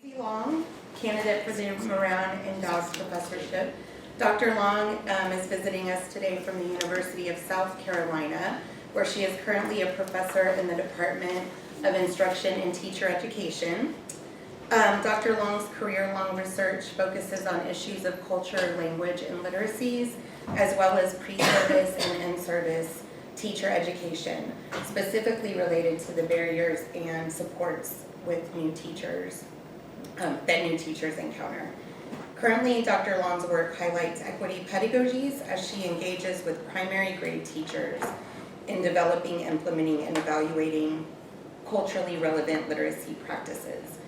Susi Long, candidate for the Moran Endowed Professorship. Dr. Long is visiting us today from the University of South Carolina, where she is currently a professor in the Department of Instruction and Teacher Education. Dr. Long's career-long research focuses on issues of culture, language, and literacies, as well as pre-service and in-service teacher education, specifically related to the barriers and supports with new teachers that new teachers encounter. Currently, Dr. Long's work highlights equity pedagogies as she engages with primary grade teachers in developing, implementing, and evaluating culturally relevant literacy practices.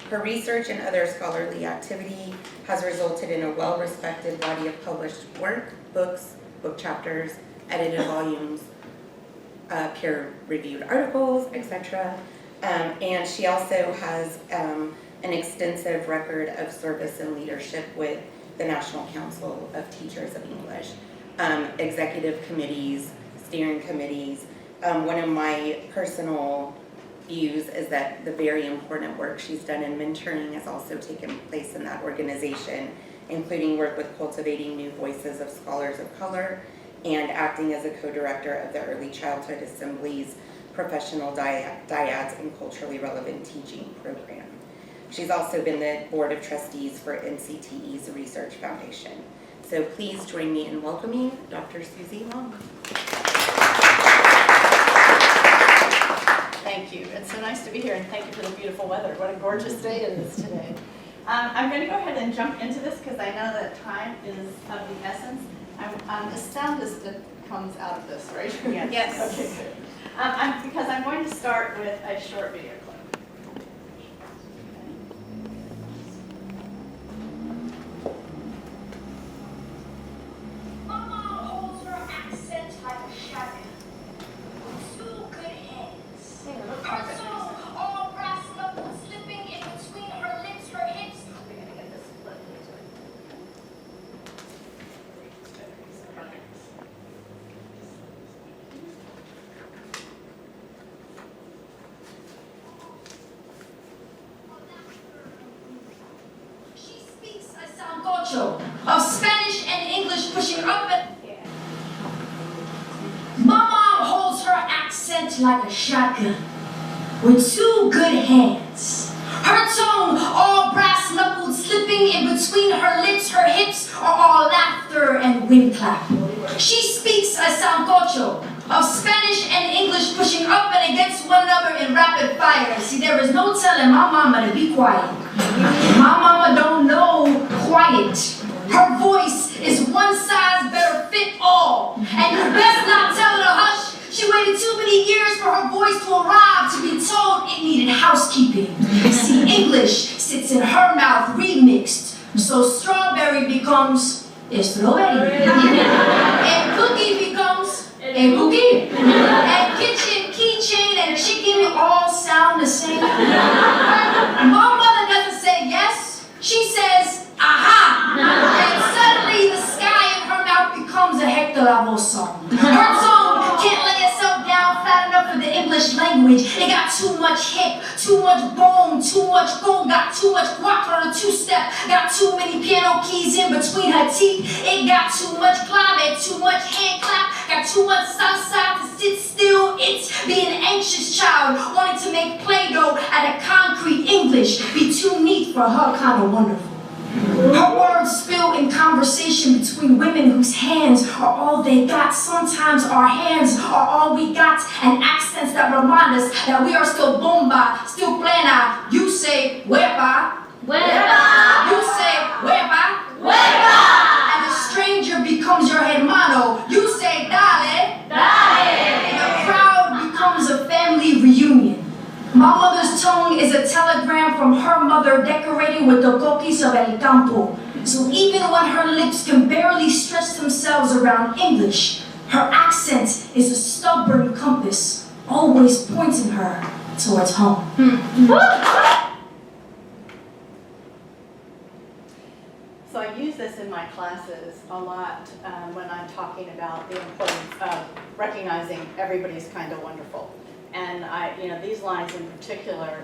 Her research and other scholarly activity has resulted in a well-respected body of published work, books, book chapters, edited volumes, peer-reviewed articles, etc. And she also has an extensive record of service and leadership with the National Council of Teachers of English, executive committees, steering committees. One of my personal views is that the very important work she's done in mentoring has also taken place in that organization, including work with cultivating new voices of scholars of color and acting as a co-director of the Early Childhood Assembly's professional dyads and culturally relevant teaching program. She's also been the board of trustees for NCTE's Research Foundation. So please join me in welcoming Dr. Susi Long. Thank you. It's so nice to be here, and thank you for the beautiful weather. What a gorgeous day it is today. I'm going to go ahead and jump into this because I know that time is of the essence. The sound comes out of this, right? Yes. Okay, good. Because I'm going to start with a short video clip. Of Spanish and English pushing up and my mom holds her accent like a shotgun with two good hands. Her tongue all brass knuckled slipping in between her lips, her hips are all laughter and wind clap. She speaks a sancocho of Spanish and English pushing up and against one another in rapid fire. See, there is no telling my mama to be quiet. My mama don't know quiet. Her voice is one size better fit all. And you best not tell her to hush. She waited too many years for her voice to arrive to be told it needed housekeeping. See, English sits in her mouth remixed. So strawberry becomes a strawberry. And cookie becomes a cookie. And kitchen, keychain, and chicken all sound the same. My mother doesn't say yes. She says, aha! And suddenly the sky in her mouth becomes a Hector Lavoe song. Her tongue can't lay itself down flat enough for the English language. It got too much hip, too much bone, too much gold, got too much guac on a two-step, got too many piano keys in between her teeth. It got too much clave, too much hand clap, got too much salsa to sit still. It's being an anxious child, wanting to make Play-Doh out of concrete English, be too neat for her kind of wonderful. Her words spill in conversation between women whose hands are all they got. Sometimes our hands are all we got, and accents that remind us that we are still bomba, still plena. You say hueva, hueva. You say hueva, hueva. And a stranger becomes your hermano. You say dale, dale. And a crowd becomes a family reunion. My mother's tongue is a telegram from her mother decorated with the coquis of el campo. So even when her lips can barely stretch themselves around English, her accent is a stubborn compass, always pointing her towards home. So I use this in my classes a lot when I'm talking about the importance of recognizing everybody's kind of wonderful. And these lines in particular,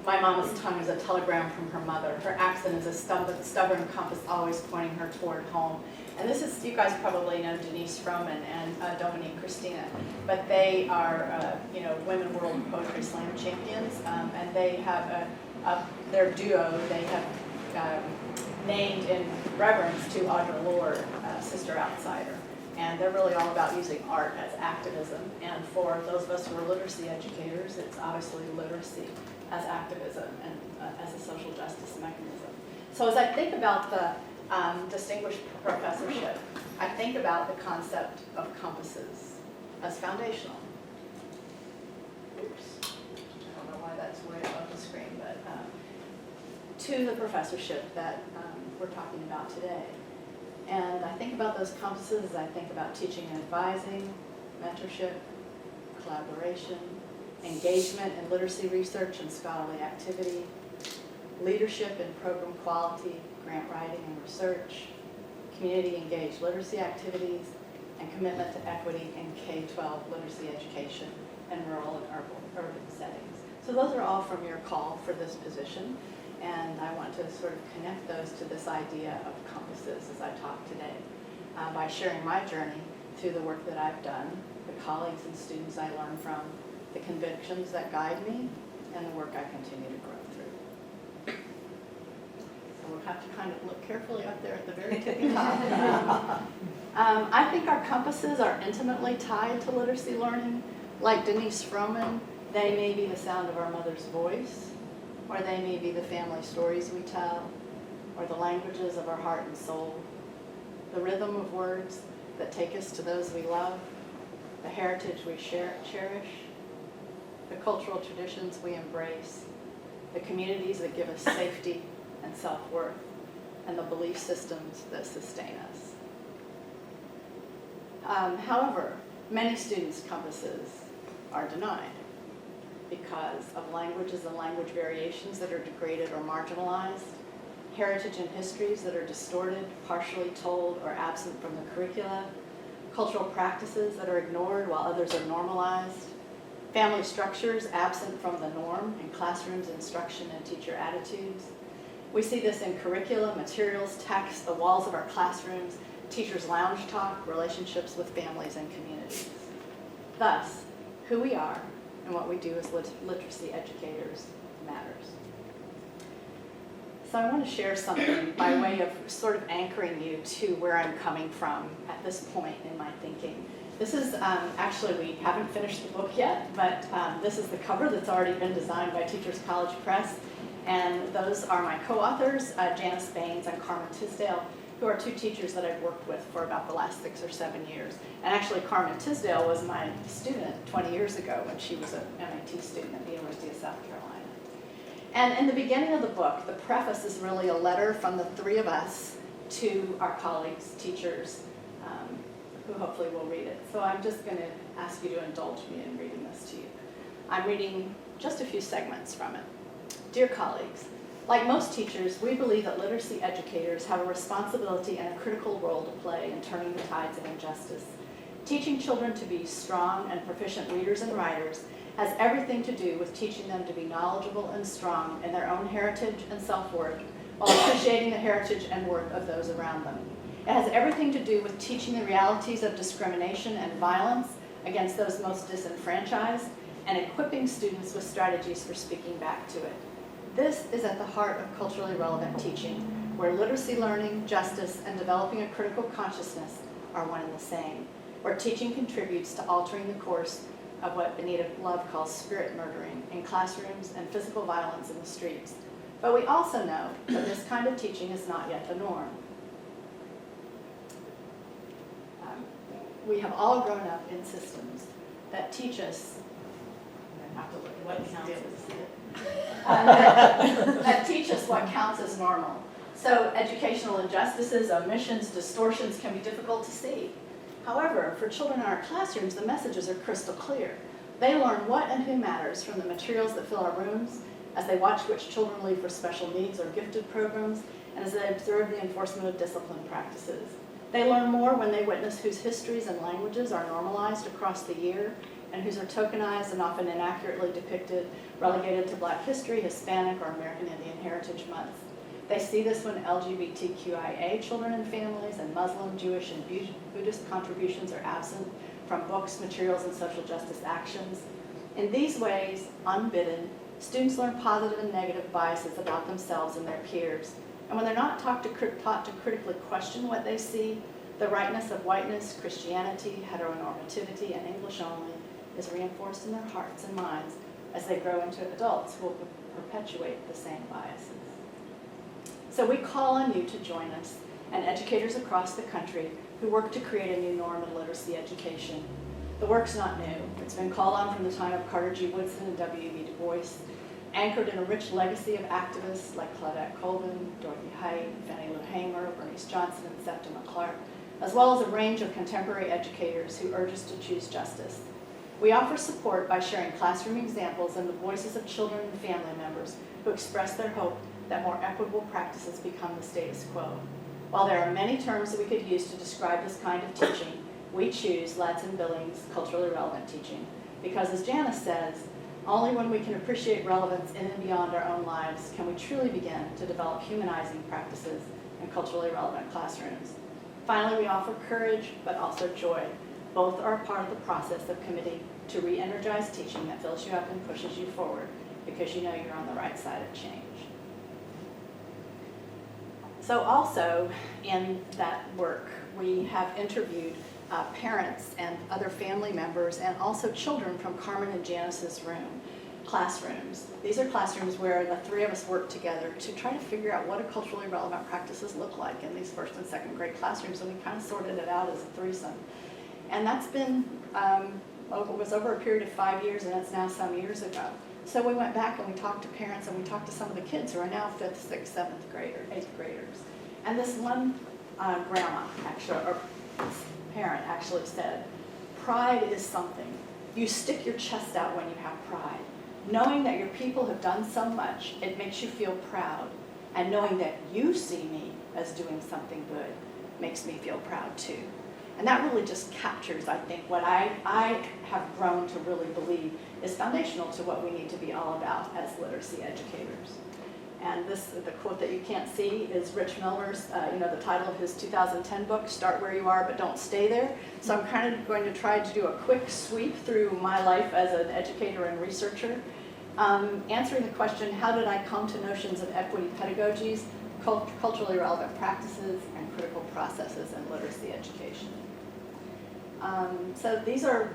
my mama's tongue is a telegram from her mother. Her accent is a stubborn compass always pointing her toward home. And this is, you guys probably know Denise Frohman and Dominique Christina, but they are, Women World Poetry Slam champions, and they have their duo, they have named in reverence to Audre Lorde, Sister Outsider. And they're really all about using art as activism. And for those of us who are literacy educators, it's obviously literacy as activism and as a social justice mechanism. So as I think about the distinguished professorship, I think about the concept of compasses as foundational. Oops, I don't know why that's way above the screen, but to the professorship that we're talking about today. And I think about those compasses as I think about teaching and advising, mentorship, collaboration, engagement in literacy research and scholarly activity, leadership in program quality, grant writing and research, community engaged literacy activities, and commitment to equity in K-12 literacy education in rural and urban settings. So those are all from your call for this position. And I want to sort of connect those to this idea of compasses as I talk today by sharing my journey through the work that I've done, the colleagues and students I learn from, the convictions that guide me, and the work I continue to grow through. So we'll have to kind of look carefully up there at the very tippy top. I think our compasses are intimately tied to literacy learning. Like Denise Frohman, they may be the sound of our mother's voice, or they may be the family stories we tell, or the languages of our heart and soul, the rhythm of words that take us to those we love, the heritage we cherish, the cultural traditions we embrace, the communities that give us safety and self-worth, and the belief systems that sustain us. However, many students' compasses are denied because of languages and language variations that are degraded or marginalized, heritage and histories that are distorted, partially told, or absent from the curricula, cultural practices that are ignored while others are normalized, family structures absent from the norm in classrooms, instruction, and teacher attitudes. We see this in curricula, materials, texts, the walls of our classrooms, teachers' lounge talk, relationships with families and communities. Thus, who we are and what we do as literacy educators matters. So I want to share something by way of sort of anchoring you to where I'm coming from at this point in my thinking. This is, actually we haven't finished the book yet, but this is the cover that's already been designed by Teachers College Press. And those are my co-authors, Janice Baines and Carmen Tisdale, who are two teachers that I've worked with for about the last 6 or 7 years. And actually Carmen Tisdale was my student 20 years ago when she was an MIT student at the University of South Carolina. And in the beginning of the book, the preface is really a letter from the three of us to our colleagues, teachers, who hopefully will read it. So I'm just going to ask you to indulge me in reading this to you. I'm reading just a few segments from it. Dear colleagues, like most teachers, we believe that literacy educators have a responsibility and a critical role to play in turning the tides of injustice. Teaching children to be strong and proficient readers and writers has everything to do with teaching them to be knowledgeable and strong in their own heritage and self-worth, while appreciating the heritage and worth of those around them. It has everything to do with teaching the realities of discrimination and violence against those most disenfranchised, and equipping students with strategies for speaking back to it. This is at the heart of culturally relevant teaching, where literacy learning, justice, and developing a critical consciousness are one and the same, where teaching contributes to altering the course of what Benita Love calls spirit murdering in classrooms and physical violence in the streets. But we also know that this kind of teaching is not yet the norm. We have all grown up in systems that teach us, I have to look at what counts as that teach us what counts as normal. So educational injustices, omissions, distortions can be difficult to see. However, for children in our classrooms, the messages are crystal clear. They learn what and who matters from the materials that fill our rooms, as they watch which children leave for special needs or gifted programs, and as they observe the enforcement of discipline practices. They learn more when they witness whose histories and languages are normalized across the year, and whose are tokenized and often inaccurately depicted, relegated to Black History, Hispanic, or American Indian Heritage Month. They see this when LGBTQIA children and families and Muslim, Jewish, and Buddhist contributions are absent from books, materials, and social justice actions. In these ways, unbidden, students learn positive and negative biases about themselves and their peers. And when they're not taught to critically question what they see, the rightness of whiteness, Christianity, heteronormativity, and English only is reinforced in their hearts and minds as they grow into adults who will perpetuate the same biases. So we call on you to join us and educators across the country who work to create a new norm in literacy education. The work's not new. It's been called on from the time of Carter G. Woodson and W.E.B. Du Bois, anchored in a rich legacy of activists like Claudette Colvin, Dorothy Height, Fannie Lou Hamer, Bernice Johnson, and Septima Clark, as well as a range of contemporary educators who urge us to choose justice. We offer support by sharing classroom examples and the voices of children and family members who express their hope that more equitable practices become the status quo. While there are many terms that we could use to describe this kind of teaching, we choose Ladson Billings' culturally relevant teaching because, as Janice says, only when we can appreciate relevance in and beyond our own lives can we truly begin to develop humanizing practices in culturally relevant classrooms. Finally, we offer courage, but also joy. Both are a part of the process of committing to re-energize teaching that fills you up and pushes you forward because you know you're on the right side of change. So also in that work, we have interviewed parents and other family members and also children from Carmen and Janice's classrooms. These are classrooms where the three of us work together to try to figure out what do culturally relevant practices look like in these first and second grade classrooms, and we kind of sorted it out as a threesome. And that's been, it was over a period of 5 years, and it's now some years ago. So we went back and we talked to parents and we talked to some of the kids who are now 5th, 6th, 7th grader, 8th graders. And this one grandma, actually, or parent actually said, pride is something. You stick your chest out when you have pride. Knowing that your people have done so much, it makes you feel proud. And knowing that you see me as doing something good makes me feel proud too. And that really just captures, I think, what I have grown to really believe is foundational to what we need to be all about as literacy educators. And the quote that you can't see is Rich Miller's, the title of his 2010 book, Start Where You Are But Don't Stay There. So I'm kind of going to try to do a quick sweep through my life as an educator and researcher, answering the question, how did I come to notions of equity pedagogies, culturally relevant practices, and critical processes in literacy education? So these are,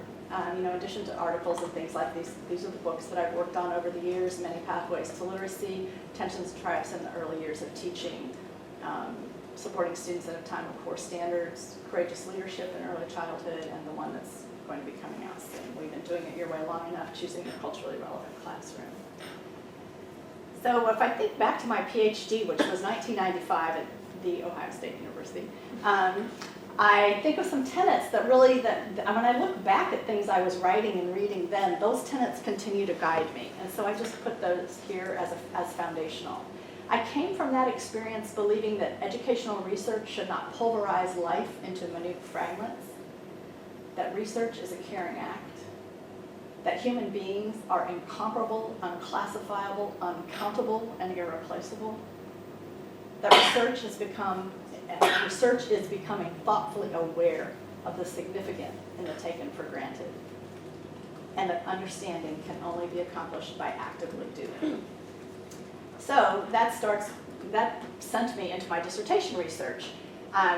in addition to articles and things like these are the books that I've worked on over the years, Many Pathways to Literacy, Tensions and Triumphs in the Early Years of Teaching, Supporting Students at a Time of Core Standards, Courageous Leadership in Early Childhood, and the one that's going to be coming out soon. We've been doing it your way long enough, Choosing a Culturally Relevant Classroom. So if I think back to my PhD, which was 1995 at the Ohio State University, I think of some tenets that really, when I look back at things I was writing and reading then, those tenets continue to guide me. And so I just put those here as foundational. I came from that experience believing that educational research should not pulverize life into minute fragments, that research is a caring act, that human beings are incomparable, unclassifiable, uncountable, and irreplaceable, that research is becoming thoughtfully aware of the significant in the taken for granted, and that understanding can only be accomplished by actively doing. So that sent me into my dissertation research.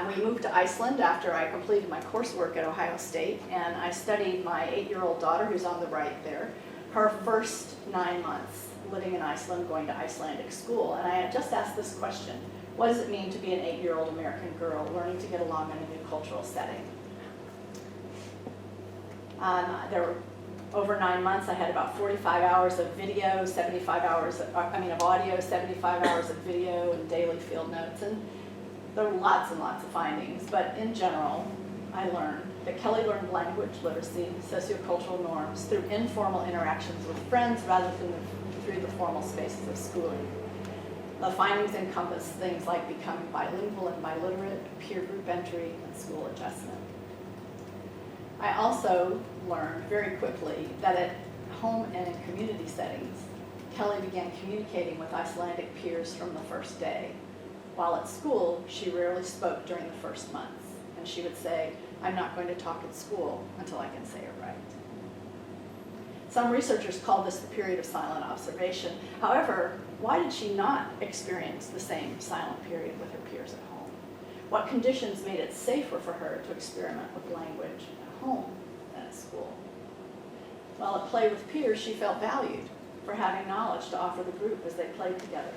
We moved to Iceland after I completed my coursework at Ohio State, and I studied my 8-year-old daughter, who's on the right there, her first 9 months living in Iceland, going to Icelandic school. And I had just asked this question: what does it mean to be an 8-year-old American girl learning to get along in a new cultural setting? There were over 9 months. I had about 45 hours of video, 75 hours of audio, 75 hours of video, and daily field notes. And there were lots and lots of findings. But in general, I learned that Kelly learned language literacy, sociocultural norms through informal interactions with friends rather than through the formal spaces of schooling. The findings encompass things like becoming bilingual and biliterate, peer group entry, and school adjustment. I also learned very quickly that at home and in community settings, Kelly began communicating with Icelandic peers from the first day. While at school, she rarely spoke during the first months, and she would say, "I'm not going to talk at school until I can say it right." Some researchers call this the period of silent observation. However, why did she not experience the same silent period with her peers at home? What conditions made it safer for her to experiment with language at home than at school? Well, at Play with Peers, she felt valued for having knowledge to offer the group as they played together.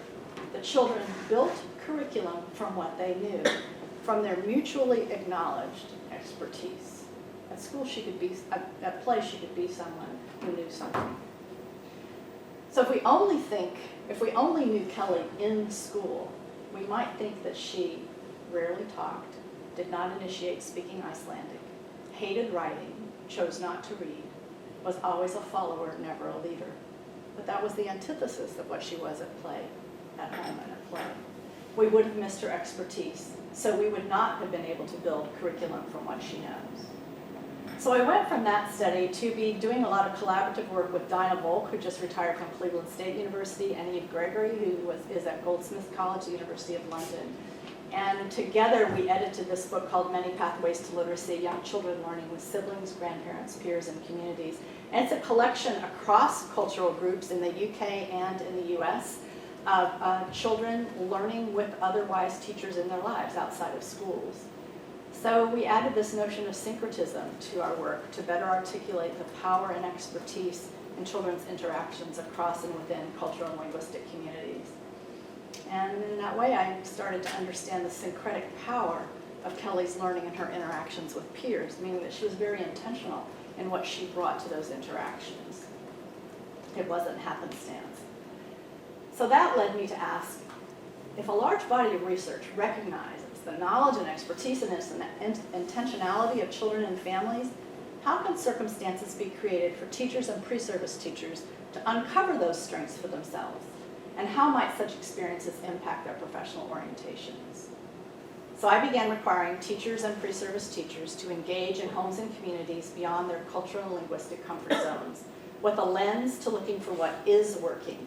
The children built curriculum from what they knew, from their mutually acknowledged expertise. At school, at Play, she could be someone who knew something. So if we only knew Kelly in school, we might think that she rarely talked, did not initiate speaking Icelandic, hated writing, chose not to read, was always a follower, never a leader. But that was the antithesis of what she was at Play, at home and at Play. We would have missed her expertise, so we would not have been able to build curriculum from what she knows. So I went from that study to be doing a lot of collaborative work with Dinah Volk, who just retired from Cleveland State University, and Eve Gregory, who is at Goldsmiths College, the University of London. And together we edited this book called Many Pathways to Literacy, Young Children Learning with Siblings, Grandparents, Peers, and Communities. And it's a collection across cultural groups in the UK and in the US of children learning with otherwise teachers in their lives outside of schools. So we added this notion of syncretism to our work to better articulate the power and expertise in children's interactions across and within cultural and linguistic communities. And in that way, I started to understand the syncretic power of Kelly's learning and her interactions with peers, meaning that she was very intentional in what she brought to those interactions. It wasn't happenstance. So that led me to ask, if a large body of research recognizes the knowledge and expertise and intentionality of children and families, how can circumstances be created for teachers and pre-service teachers to uncover those strengths for themselves? And how might such experiences impact their professional orientations? So I began requiring teachers and pre-service teachers to engage in homes and communities beyond their cultural and linguistic comfort zones, with a lens to looking for what is working,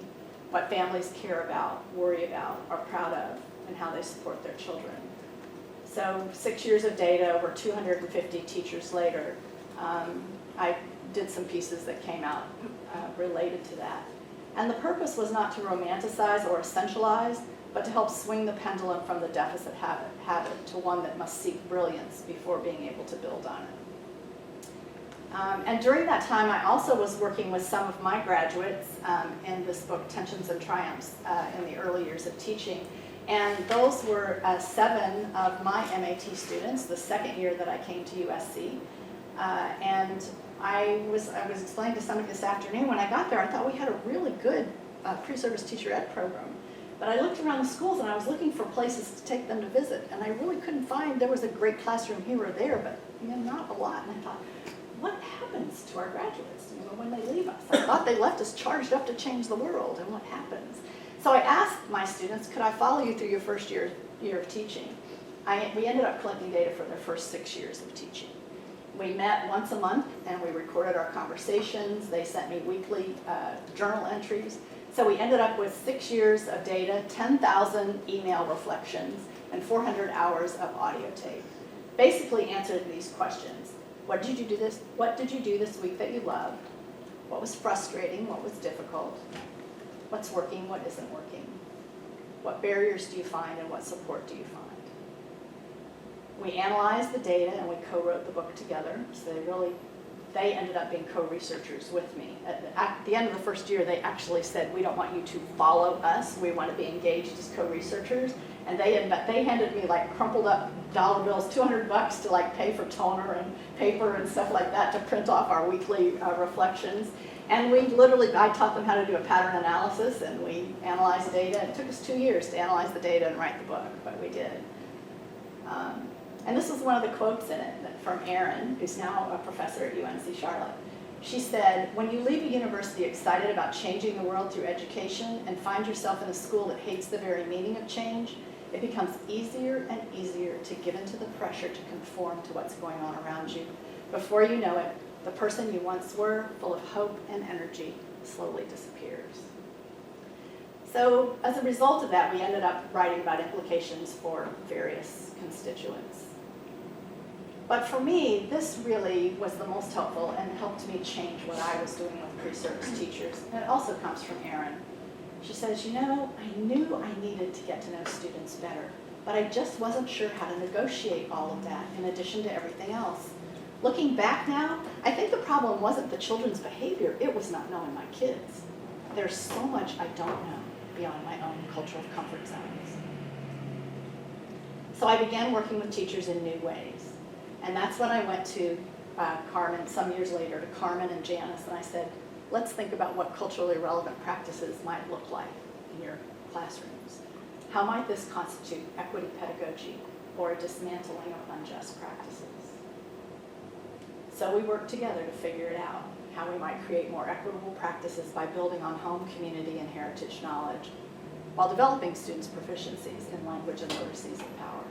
what families care about, worry about, are proud of, and how they support their children. So 6 years of data, over 250 teachers later, I did some pieces that came out related to that. And the purpose was not to romanticize or essentialize, but to help swing the pendulum from the deficit habit to one that must seek brilliance before being able to build on it. And during that time, I also was working with some of my graduates in this book, Tensions and Triumphs, in the early years of teaching. And those were 7 of my MAT students, the second year that I came to USC. And I was explaining to somebody this afternoon, when I got there, I thought we had a really good pre-service teacher ed program. But I looked around the schools and I was looking for places to take them to visit, and I really couldn't find, there was a great classroom here or there, but not a lot. And I thought, what happens to our graduates when they leave us? I thought they left us charged up to change the world, and what happens? So I asked my students, could I follow you through your first year of teaching? We ended up collecting data for their first 6 years of teaching. We met once a month and we recorded our conversations. They sent me weekly journal entries. So we ended up with 6 years of data, 10,000 email reflections, and 400 hours of audio tape. Basically answered these questions. What did you do this week that you loved? What was frustrating? What was difficult? What's working? What isn't working? What barriers do you find and what support do you find? We analyzed the data and we co-wrote the book together. So they ended up being co-researchers with me. At the end of the first year, they actually said, we don't want you to follow us. We want to be engaged as co-researchers. And they handed me like crumpled up dollar bills, $200 to like pay for toner and paper and stuff like that to print off our weekly reflections. And I taught them how to do a pattern analysis, and we analyzed data. It took us 2 years to analyze the data and write the book, but we did. And this is one of the quotes in it from Erin, who's now a professor at UNC Charlotte. She said, when you leave a university excited about changing the world through education and find yourself in a school that hates the very meaning of change, it becomes easier and easier to give into the pressure to conform to what's going on around you. Before you know it, the person you once were, full of hope and energy, slowly disappears. So as a result of that, we ended up writing about implications for various constituents. But for me, this really was the most helpful and helped me change what I was doing with pre-service teachers. And it also comes from Erin. She says, you know, I knew I needed to get to know students better, but I just wasn't sure how to negotiate all of that in addition to everything else. Looking back now, I think the problem wasn't the children's behavior, it was not knowing my kids. There's so much I don't know beyond my own cultural comfort zones. So I began working with teachers in new ways. And that's when I went to Carmen, some years later, to Carmen and Janice, and I said, let's think about what culturally relevant practices might look like in your classrooms. How might this constitute equity pedagogy or a dismantling of unjust practices? So we worked together to figure it out, how we might create more equitable practices by building on home, community, and heritage knowledge, while developing students' proficiencies in language and literacies of power.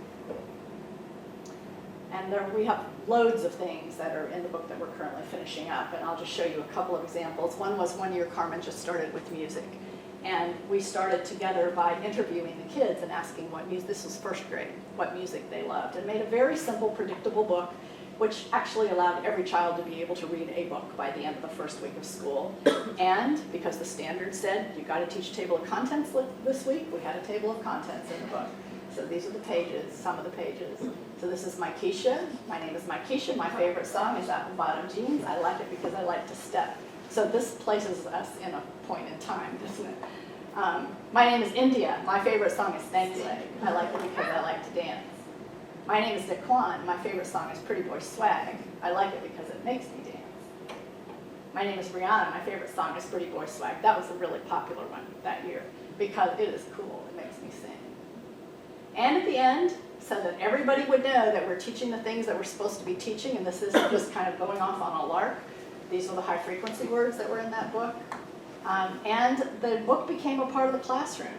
And we have loads of things that are in the book that we're currently finishing up, and I'll just show you a couple of examples. One was one year Carmen just started with music, and we started together by interviewing the kids and asking what music, this was first grade, what music they loved, and made a very simple, predictable book, which actually allowed every child to be able to read a book by the end of the first week of school. And because the standard said, you've got to teach a table of contents this week, we had a table of contents in the book. So these are the pages, some of the pages. So this is Mykesha. My name is Mykesha. My favorite song is Apple Bottom Jeans. I like it because I like to step. So this places us in a point in time, doesn't it? My name is India. My favorite song is Snake Leg. I like it because I like to dance. My name is Daquan. My favorite song is Pretty Boy Swag. I like it because it makes me dance. My name is Brianna. My favorite song is Pretty Boy Swag. That was a really popular one that year because it is cool. It makes me sing. And at the end, so that everybody would know that we're teaching the things that we're supposed to be teaching, and this isn't just kind of going off on a lark. These are the high frequency words that were in that book. And the book became a part of the classroom.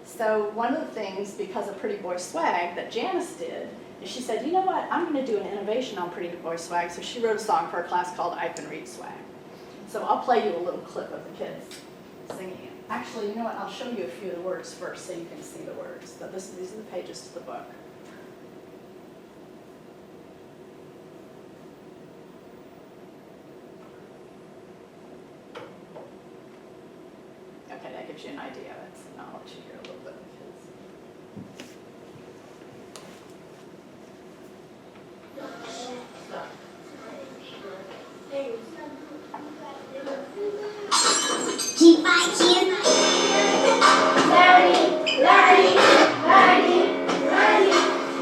So one of the things, because of Pretty Boy Swag, that Janice did, is she said, you know what, I'm going to do an innovation on Pretty Boy Swag. So she wrote a song for our class called I Can Read Swag. So I'll play you a little clip of the kids singing it. Actually, you know what, I'll show you a few of the words first so you can see the words. So these are the pages to the book. Okay, that gives you an idea of it. So now I'll let you hear a little bit of the kids. Keep my kids learning, learning, learning, learning,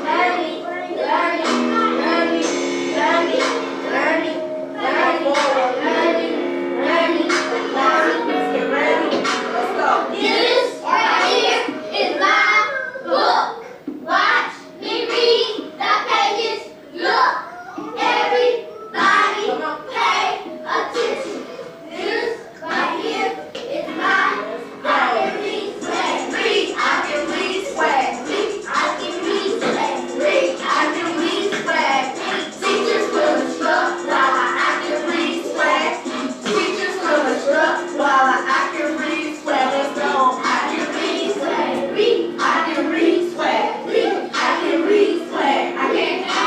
learning, learning, learning, learning, learning, learning, learning, learning. Get ready. Let's go. This right here is my book. Watch me read the pages. Look, everybody, pay attention. This right here is my I can read swag. Read, I can read swag. Read, I can read swag. Read, I can read swag. Teachers will instruct while I can read swag. Teachers will instruct while I can read swag. Let's go. I can read swag. Read, I can read swag. Read, I can read swag. I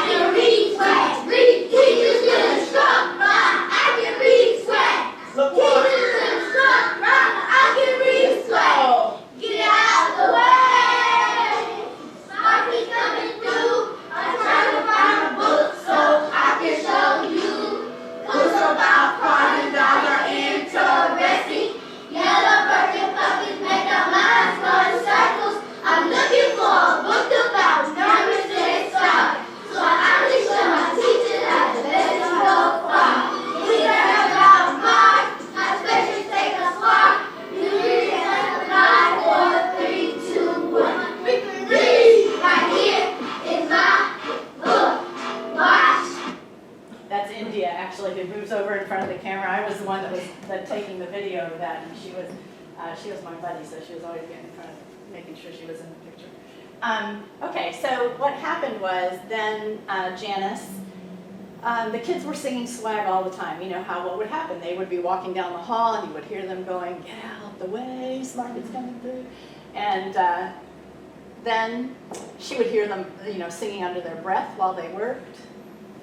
can read swag. Read, teachers will instruct while I can read swag. Look Teachers will instruct while I can read swag. Get out the way. Sparky's coming through. I'm trying to find a book so I can show you. Books about cars and dogs are interesting. Yellow birthday puppies make our minds go in circles. I'm looking for a book about numbers and stars. So I can show my teacher that the lessons go far. We learn about Mars, how spaceships take us far. You read it like a 5, 4, 3, 2, 1. We can read. Right here is my book. Watch. That's India, actually, who moves over in front of the camera. I was the one that was taking the video of that, and she was my buddy, so she was always getting in front of making sure she was in the picture. Okay, so what happened was then Janice The kids were singing swag all the time. You know what would happen? They would be walking down the hall and you would hear them going, "Get out the way, Smarty's coming through." And then she would hear them, singing under their breath while they worked,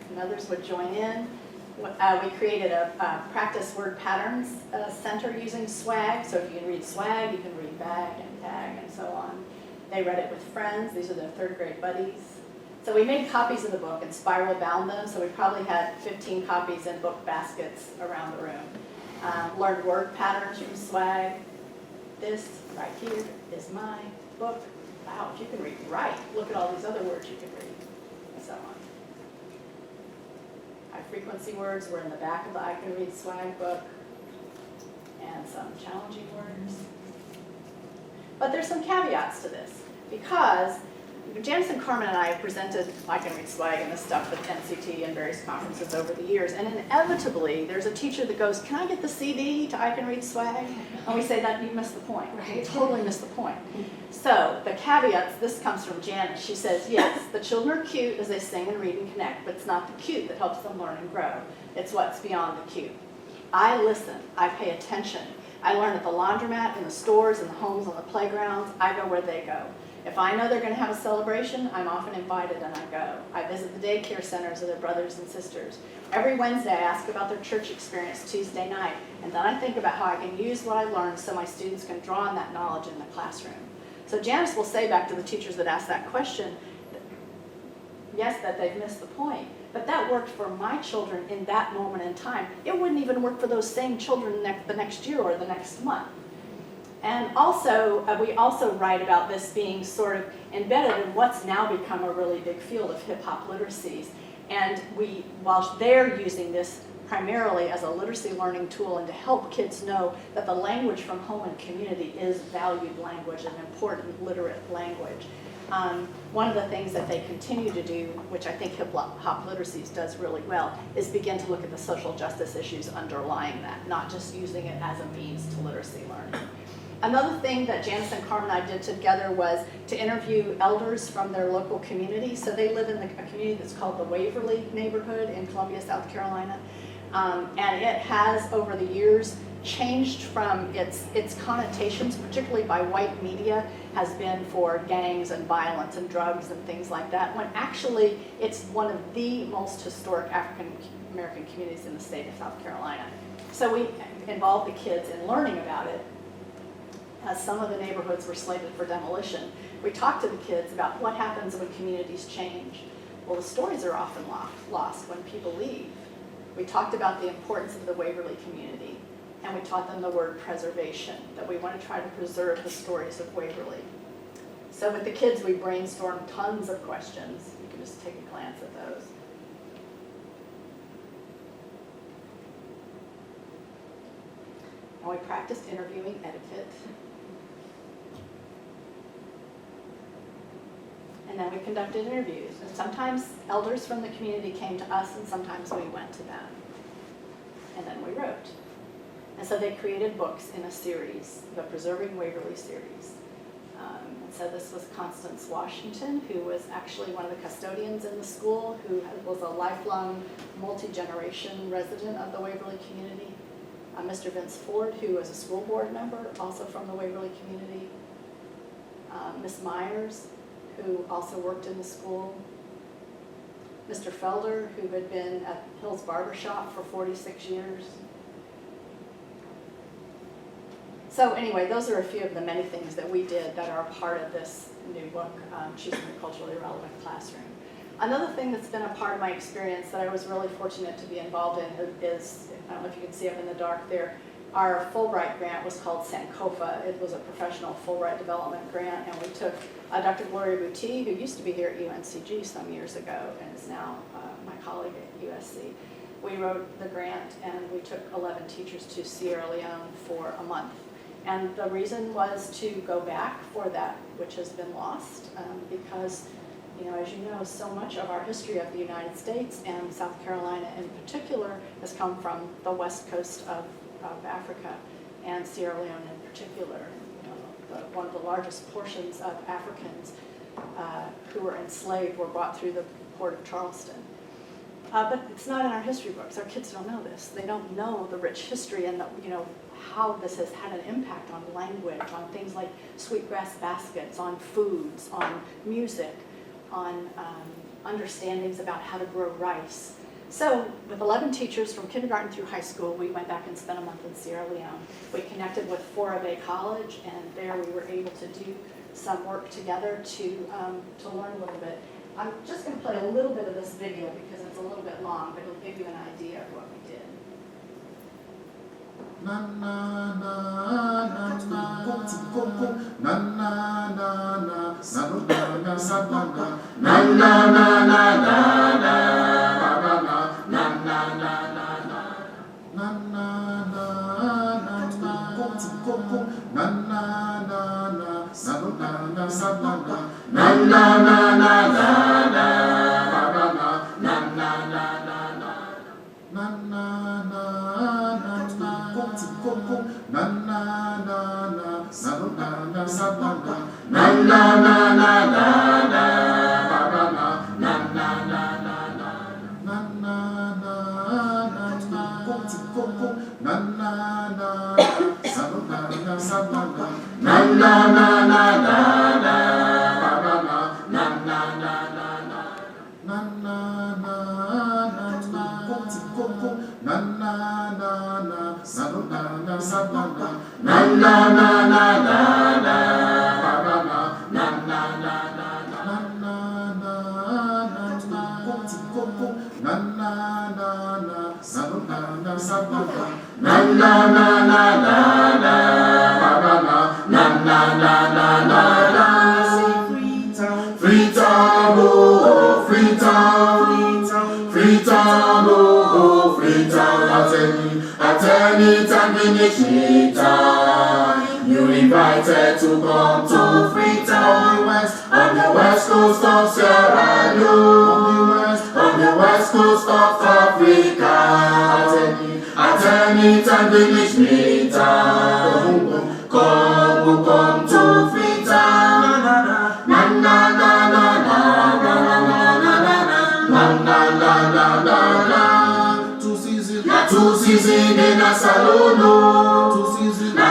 and others would join in. We created a practice word patterns center using swag. So if you can read swag, you can read bag and tag and so on. They read it with friends. These are their third grade buddies. So we made copies of the book and spiral bound them. So we probably had 15 copies in book baskets around the room. Learned word patterns from swag. This right here is my book. Wow, if you can read right, look at all these other words you can read, and so on. High frequency words were in the back of the I Can Read swag book, and some challenging words. But there's some caveats to this, because Janice and Carmen and I have presented I Can Read swag and this stuff at NCT and various conferences over the years, and inevitably there's a teacher that goes, "Can I get the CD to I Can Read swag?" And we say that you missed the point. You totally missed the point. So the caveats, this comes from Janice. She says, yes, the children are cute as they sing and read and connect, but it's not the cute that helps them learn and grow. It's what's beyond the cute. I listen. I pay attention. I learn at the laundromat, in the stores, in the homes, on the playgrounds. I go where they go. If I know they're going to have a celebration, I'm often invited and I go. I visit the daycare centers of their brothers and sisters. Every Wednesday I ask about their church experience Tuesday night, and then I think about how I can use what I learned so my students can draw on that knowledge in the classroom. So Janice will say back to the teachers that ask that question, yes, that they've missed the point, but that worked for my children in that moment in time. It wouldn't even work for those same children the next year or the next month. And also, we also write about this being sort of embedded in what's now become a really big field of hip-hop literacies. And while they're using this primarily as a literacy learning tool and to help kids know that the language from home and community is valued language and important literate language. One of the things that they continue to do, which I think hip-hop literacies does really well, is begin to look at the social justice issues underlying that, not just using it as a means to literacy learning. Another thing that Janice and Carmen and I did together was to interview elders from their local community. So they live in a community that's called the Waverly neighborhood in Columbia, South Carolina. And it has, over the years, changed from its connotations, particularly by white media, has been for gangs and violence and drugs and things like that, when actually it's one of the most historic African American communities in the state of South Carolina. So we involved the kids in learning about it. As some of the neighborhoods were slated for demolition, we talked to the kids about what happens when communities change. Well, the stories are often lost when people leave. We talked about the importance of the Waverly community, and we taught them the word preservation, that we want to try to preserve the stories of Waverly. So with the kids, we brainstormed tons of questions. You can just take a glance at those. And we practiced interviewing etiquette. And then we conducted interviews. And sometimes elders from the community came to us, and sometimes we went to them. And then we wrote. And so they created books in a series, the Preserving Waverly series. And so this was Constance Washington, who was actually one of the custodians in the school, who was a lifelong multi-generation resident of the Waverly community. Mr. Vince Ford, who was a school board member, also from the Waverly community. Miss Myers, who also worked in the school. Mr. Felder, who had been at Hill's Barbershop for 46 years. So anyway, those are a few of the many things that we did that are part of this new book, Choosing the Culturally Relevant Classroom. Another thing that's been a part of my experience that I was really fortunate to be involved in is, I don't know if you can see up in the dark there, our Fulbright grant was called Sankofa. It was a professional Fulbright development grant, and we took Dr. Gloria Boutte, who used to be here at UNCG some years ago and is now my colleague at USC. We wrote the grant, and we took 11 teachers to Sierra Leone for a month. And the reason was to go back for that which has been lost, because, as you know, so much of our history of the United States and South Carolina in particular has come from the west coast of Africa, and Sierra Leone in particular. One of the largest portions of Africans who were enslaved were brought through the port of Charleston. But it's not in our history books. Our kids don't know this. They don't know the rich history and how this has had an impact on language, on things like sweetgrass baskets, on foods, on music, on understandings about how to grow rice. So with 11 teachers from kindergarten through high school, we went back and spent a month in Sierra Leone. We connected with Fora Bay College, and there we were able to do some work together to learn a little bit. I'm just going to play a little bit of this video because it's a little bit long, but it'll give you an idea of what we did. Na na na na na na na na You're invited to come to Freetown on the west coast of Sierra Leone, on the west coast of Africa. At any time, Village Freetown. Come to Freetown. Na na na na na na na na na na na na. Two seasons in a salon,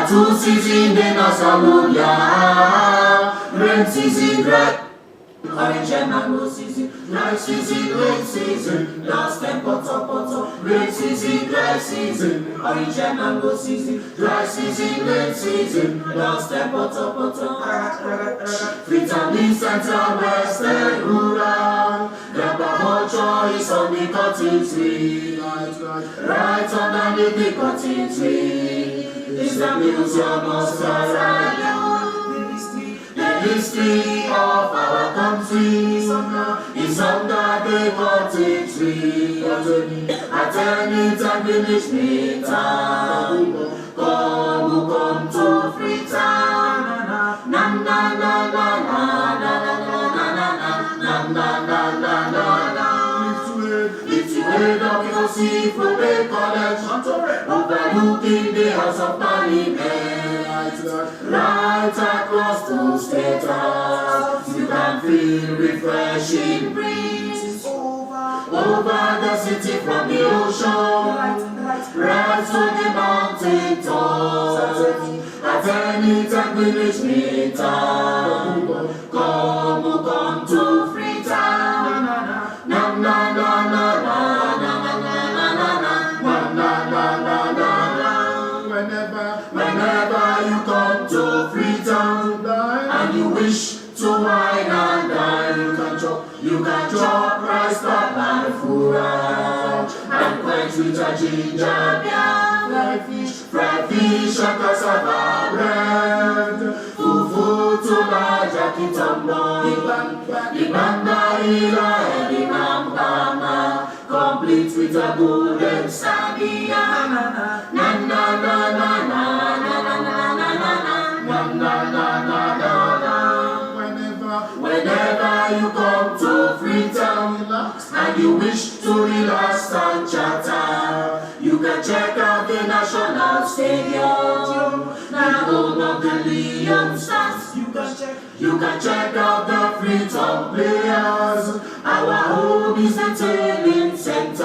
two seasons in a salon, yeah. Rain season, dry, orange and mango season, dry season, rain season, lost and potter, rain season, dry season, orange and mango season, dry season, rain season, lost and potter. Freetown East Central, West and rural, grandpa culture is on the cotton tree. Right underneath the cotton tree is the museum of Sierra Leone. The history of our country is under the cotton tree. At any time, Village Freetown. Come to Freetown. Na na na na na na na na na na na na. Head up your seat from the college, overlooking the House of Parliament. Right across the State House, you can feel refreshing breeze over the city from the ocean, right to the mountain tops. At any time, Village Freetown. Come to Freetown. Na na na na na. Whenever you come to Freetown and you wish to wine and dine, you can chop rice, pap and food and quench with a ginger beer, fried fish and cassava bread, fufu to large akitombo, ibamba ila and ibamba, complete with a golden sabia. Na na na na na na na na na na na. Whenever you come to Freetown and you wish to relax and chatter, you can check out the National Stadium, the home of the Leon Stars. You can check out the Freetown players. Our home is the training center.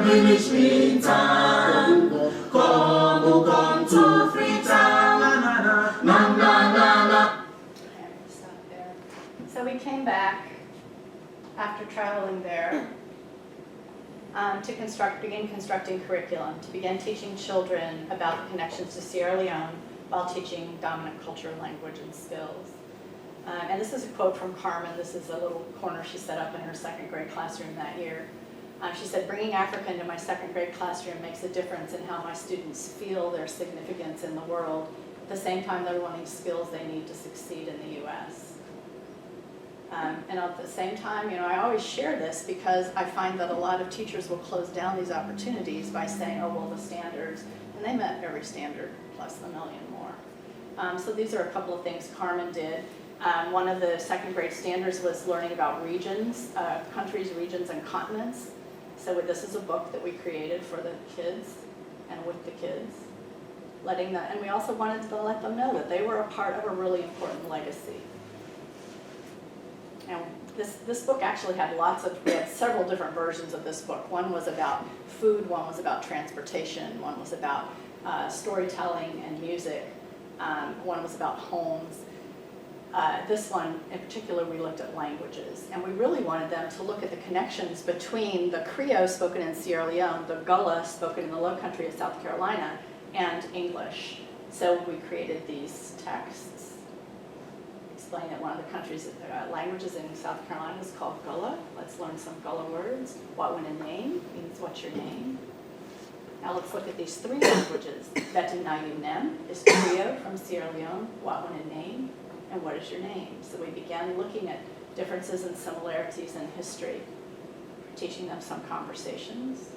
diminish Freetown. Come, oh, come to Freetown. Na na na na na na. Okay, stop there. So we came back after traveling there to begin constructing curriculum, to begin teaching children about the connections to Sierra Leone while teaching dominant culture, language, and skills. And this is a quote from Carmen. This is a little corner she set up in her second grade classroom that year. She said, bringing Africa into my second grade classroom makes a difference in how my students feel their significance in the world. At the same time, they're learning skills they need to succeed in the U.S. And at the same time, I always share this because I find that a lot of teachers will close down these opportunities by saying, oh, well, the standards, and they met every standard plus a million more. So these are a couple of things Carmen did. One of the second grade standards was learning about regions, countries, regions, and continents. So this is a book that we created for the kids and with the kids, and we also wanted to let them know that they were a part of a really important legacy. And this book actually had we had several different versions of this book. One was about food, one was about transportation, one was about storytelling and music, one was about homes. This one, in particular, we looked at languages, and we really wanted them to look at the connections between the Creole spoken in Sierra Leone, the Gullah spoken in the Low Country of South Carolina, and English. So we created these texts explaining that one of the country's languages in South Carolina is called Gullah. Let's learn some Gullah words. What when a name means what's your name. Now let's look at these three languages. Vetinayunem is Creole from Sierra Leone. What when a name? And what is your name? So we began looking at differences and similarities in history, teaching them some conversations.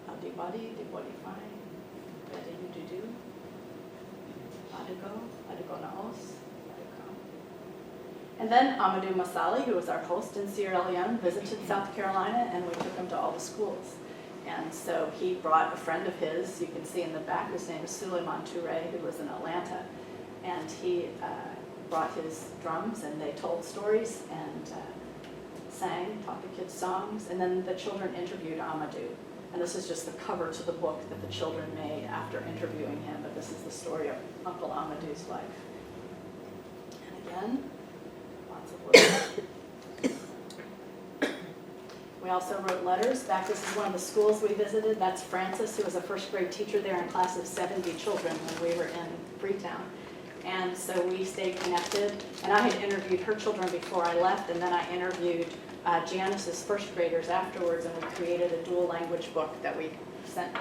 Adibadi, dibodi fine, bedi you do, adigo naos, adigo. And then Amadou Masali, who was our host in Sierra Leone, visited South Carolina, and we took him to all the schools. And so he brought a friend of his, you can see in the back, his name is Suleiman Touré, who was in Atlanta. And he brought his drums, and they told stories and sang, taught the kids songs. And then the children interviewed Amadou. And this is just the cover to the book that the children made after interviewing him. But this is the story of Uncle Amadou's life. And again, lots of words. We also wrote letters. This is one of the schools we visited. That's Frances, who was a first grade teacher there in a class of 70 children when we were in Freetown. And so we stayed connected. And I had interviewed her children before I left, and then I interviewed Janice's first graders afterwards, and we created a dual language book that we sent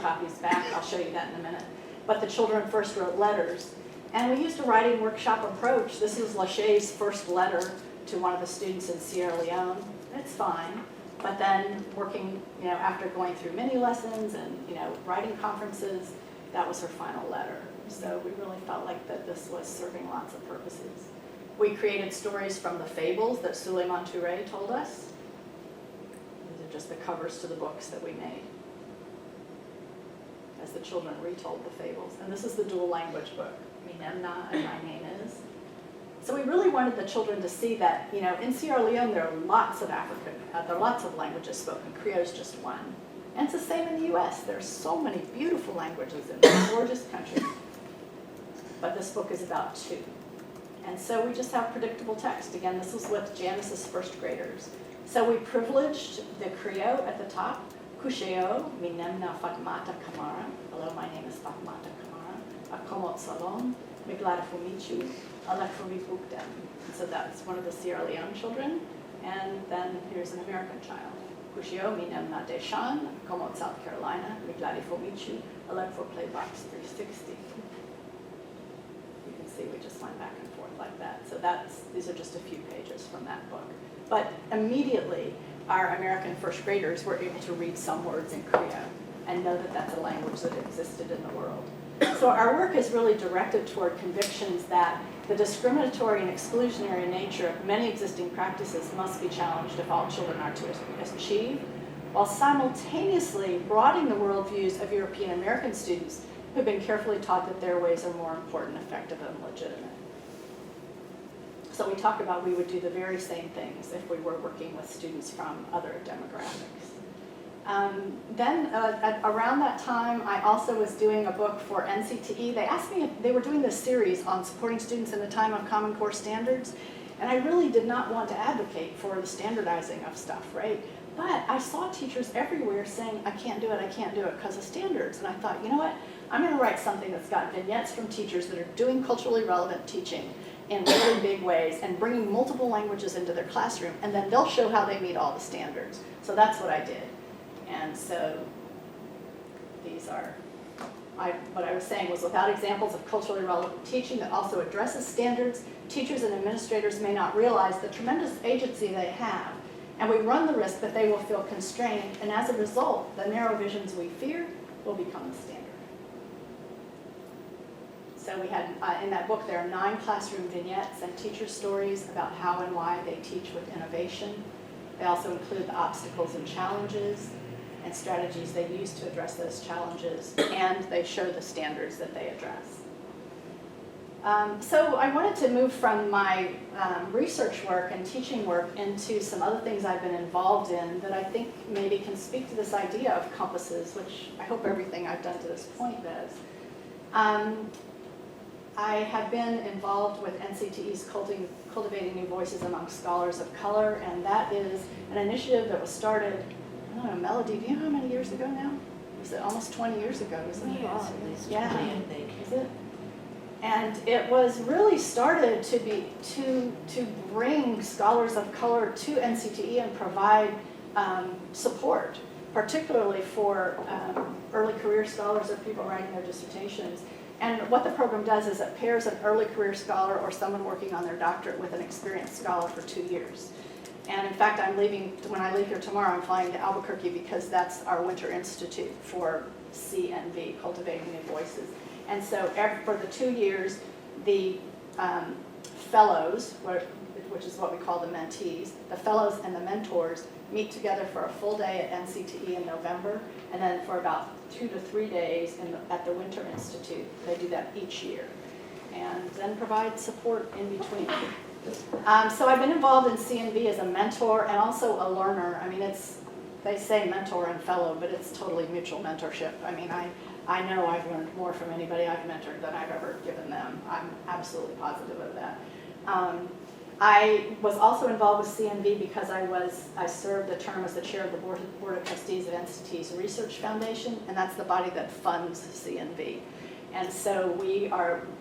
copies back. I'll show you that in a minute. But the children first wrote letters. And we used a writing workshop approach. This is Lachey's first letter to one of the students in Sierra Leone. It's fine. But then working, after going through mini lessons and, writing conferences, that was her final letter. So we really felt like that this was serving lots of purposes. We created stories from the fables that Suleiman Touré told us. These are just the covers to the books that we made as the children retold the fables. And this is the dual language book, Minemna and My Name Is. So we really wanted the children to see that, in Sierra Leone there are lots of there are lots of languages spoken. Creole is just one. And it's the same in the U.S. There are so many beautiful languages in this gorgeous country. But this book is about two. And so we just have predictable text. Again, this is with Janice's first graders. So we privileged the Creole at the top. Kusheo, Minemna Fatmata Kamara. Hello, my name is Fatmata Kamara. Akomot Salon, Migladafumichu. So that's one of the Sierra Leone children. And then here's an American child. Kushio Minemna Deshan, Comot, South Carolina, Migladi Fomichu, elect for Playbox 360. You can see we just went back and forth like that. So these are just a few pages from that book. But immediately, our American first graders were able to read some words in Creole and know that that's a language that existed in the world. So our work is really directed toward convictions that the discriminatory and exclusionary nature of many existing practices must be challenged if all children are to achieve, while simultaneously broadening the worldviews of European American students who've been carefully taught that their ways are more important, effective, and legitimate. So we talked about we would do the very same things if we were working with students from other demographics. Around that time, I also was doing a book for NCTE. They asked me if they were doing this series on supporting students in the time of Common Core standards, and I really did not want to advocate for the standardizing of stuff, right? But I saw teachers everywhere saying, I can't do it because of standards. And I thought, you know what? I'm going to write something that's got vignettes from teachers that are doing culturally relevant teaching in really big ways and bringing multiple languages into their classroom, and then they'll show how they meet all the standards. So that's what I did. And so these are, what I was saying was, without examples of culturally relevant teaching that also addresses standards, teachers and administrators may not realize the tremendous agency they have, and we run the risk that they will feel constrained, and as a result, the narrow visions we fear will become the standard. So we had, in that book, there are 9 classroom vignettes and teacher stories about how and why they teach with innovation. They also include the obstacles and challenges and strategies they use to address those challenges, and they show the standards that they address. So I wanted to move from my research work and teaching work into some other things I've been involved in that I think maybe can speak to this idea of compasses, which I hope everything I've done to this point does. I have been involved with NCTE's Cultivating New Voices Among Scholars of Color, and that is an initiative that was started, I don't know, Melody, do you know how many years ago now? Was it almost 20 years ago, isn't it? Yes, at least 20, Yeah. I think. Is it? And it was really started to bring scholars of color to NCTE and provide support, particularly for early career scholars or people writing their dissertations. And what the program does is it pairs an early career scholar or someone working on their doctorate with an experienced scholar for 2 years. And in fact, when I leave here tomorrow, I'm flying to Albuquerque because that's our winter institute for CNV, Cultivating New Voices. And so for the 2 years, the fellows, which is what we call the mentees, the fellows and the mentors meet together for a full day at NCTE in November, and then for about 2 to 3 days at the Winter Institute. They do that each year, and then provide support in between. So I've been involved in CNV as a mentor and also a learner. I mean, they say mentor and fellow, but it's totally mutual mentorship. I mean, I know I've learned more from anybody I've mentored than I've ever given them. I'm absolutely positive of that. I was also involved with CNV because I served a term as the chair of the Board of Trustees of NCTE's Research Foundation, and that's the body that funds CNV. And so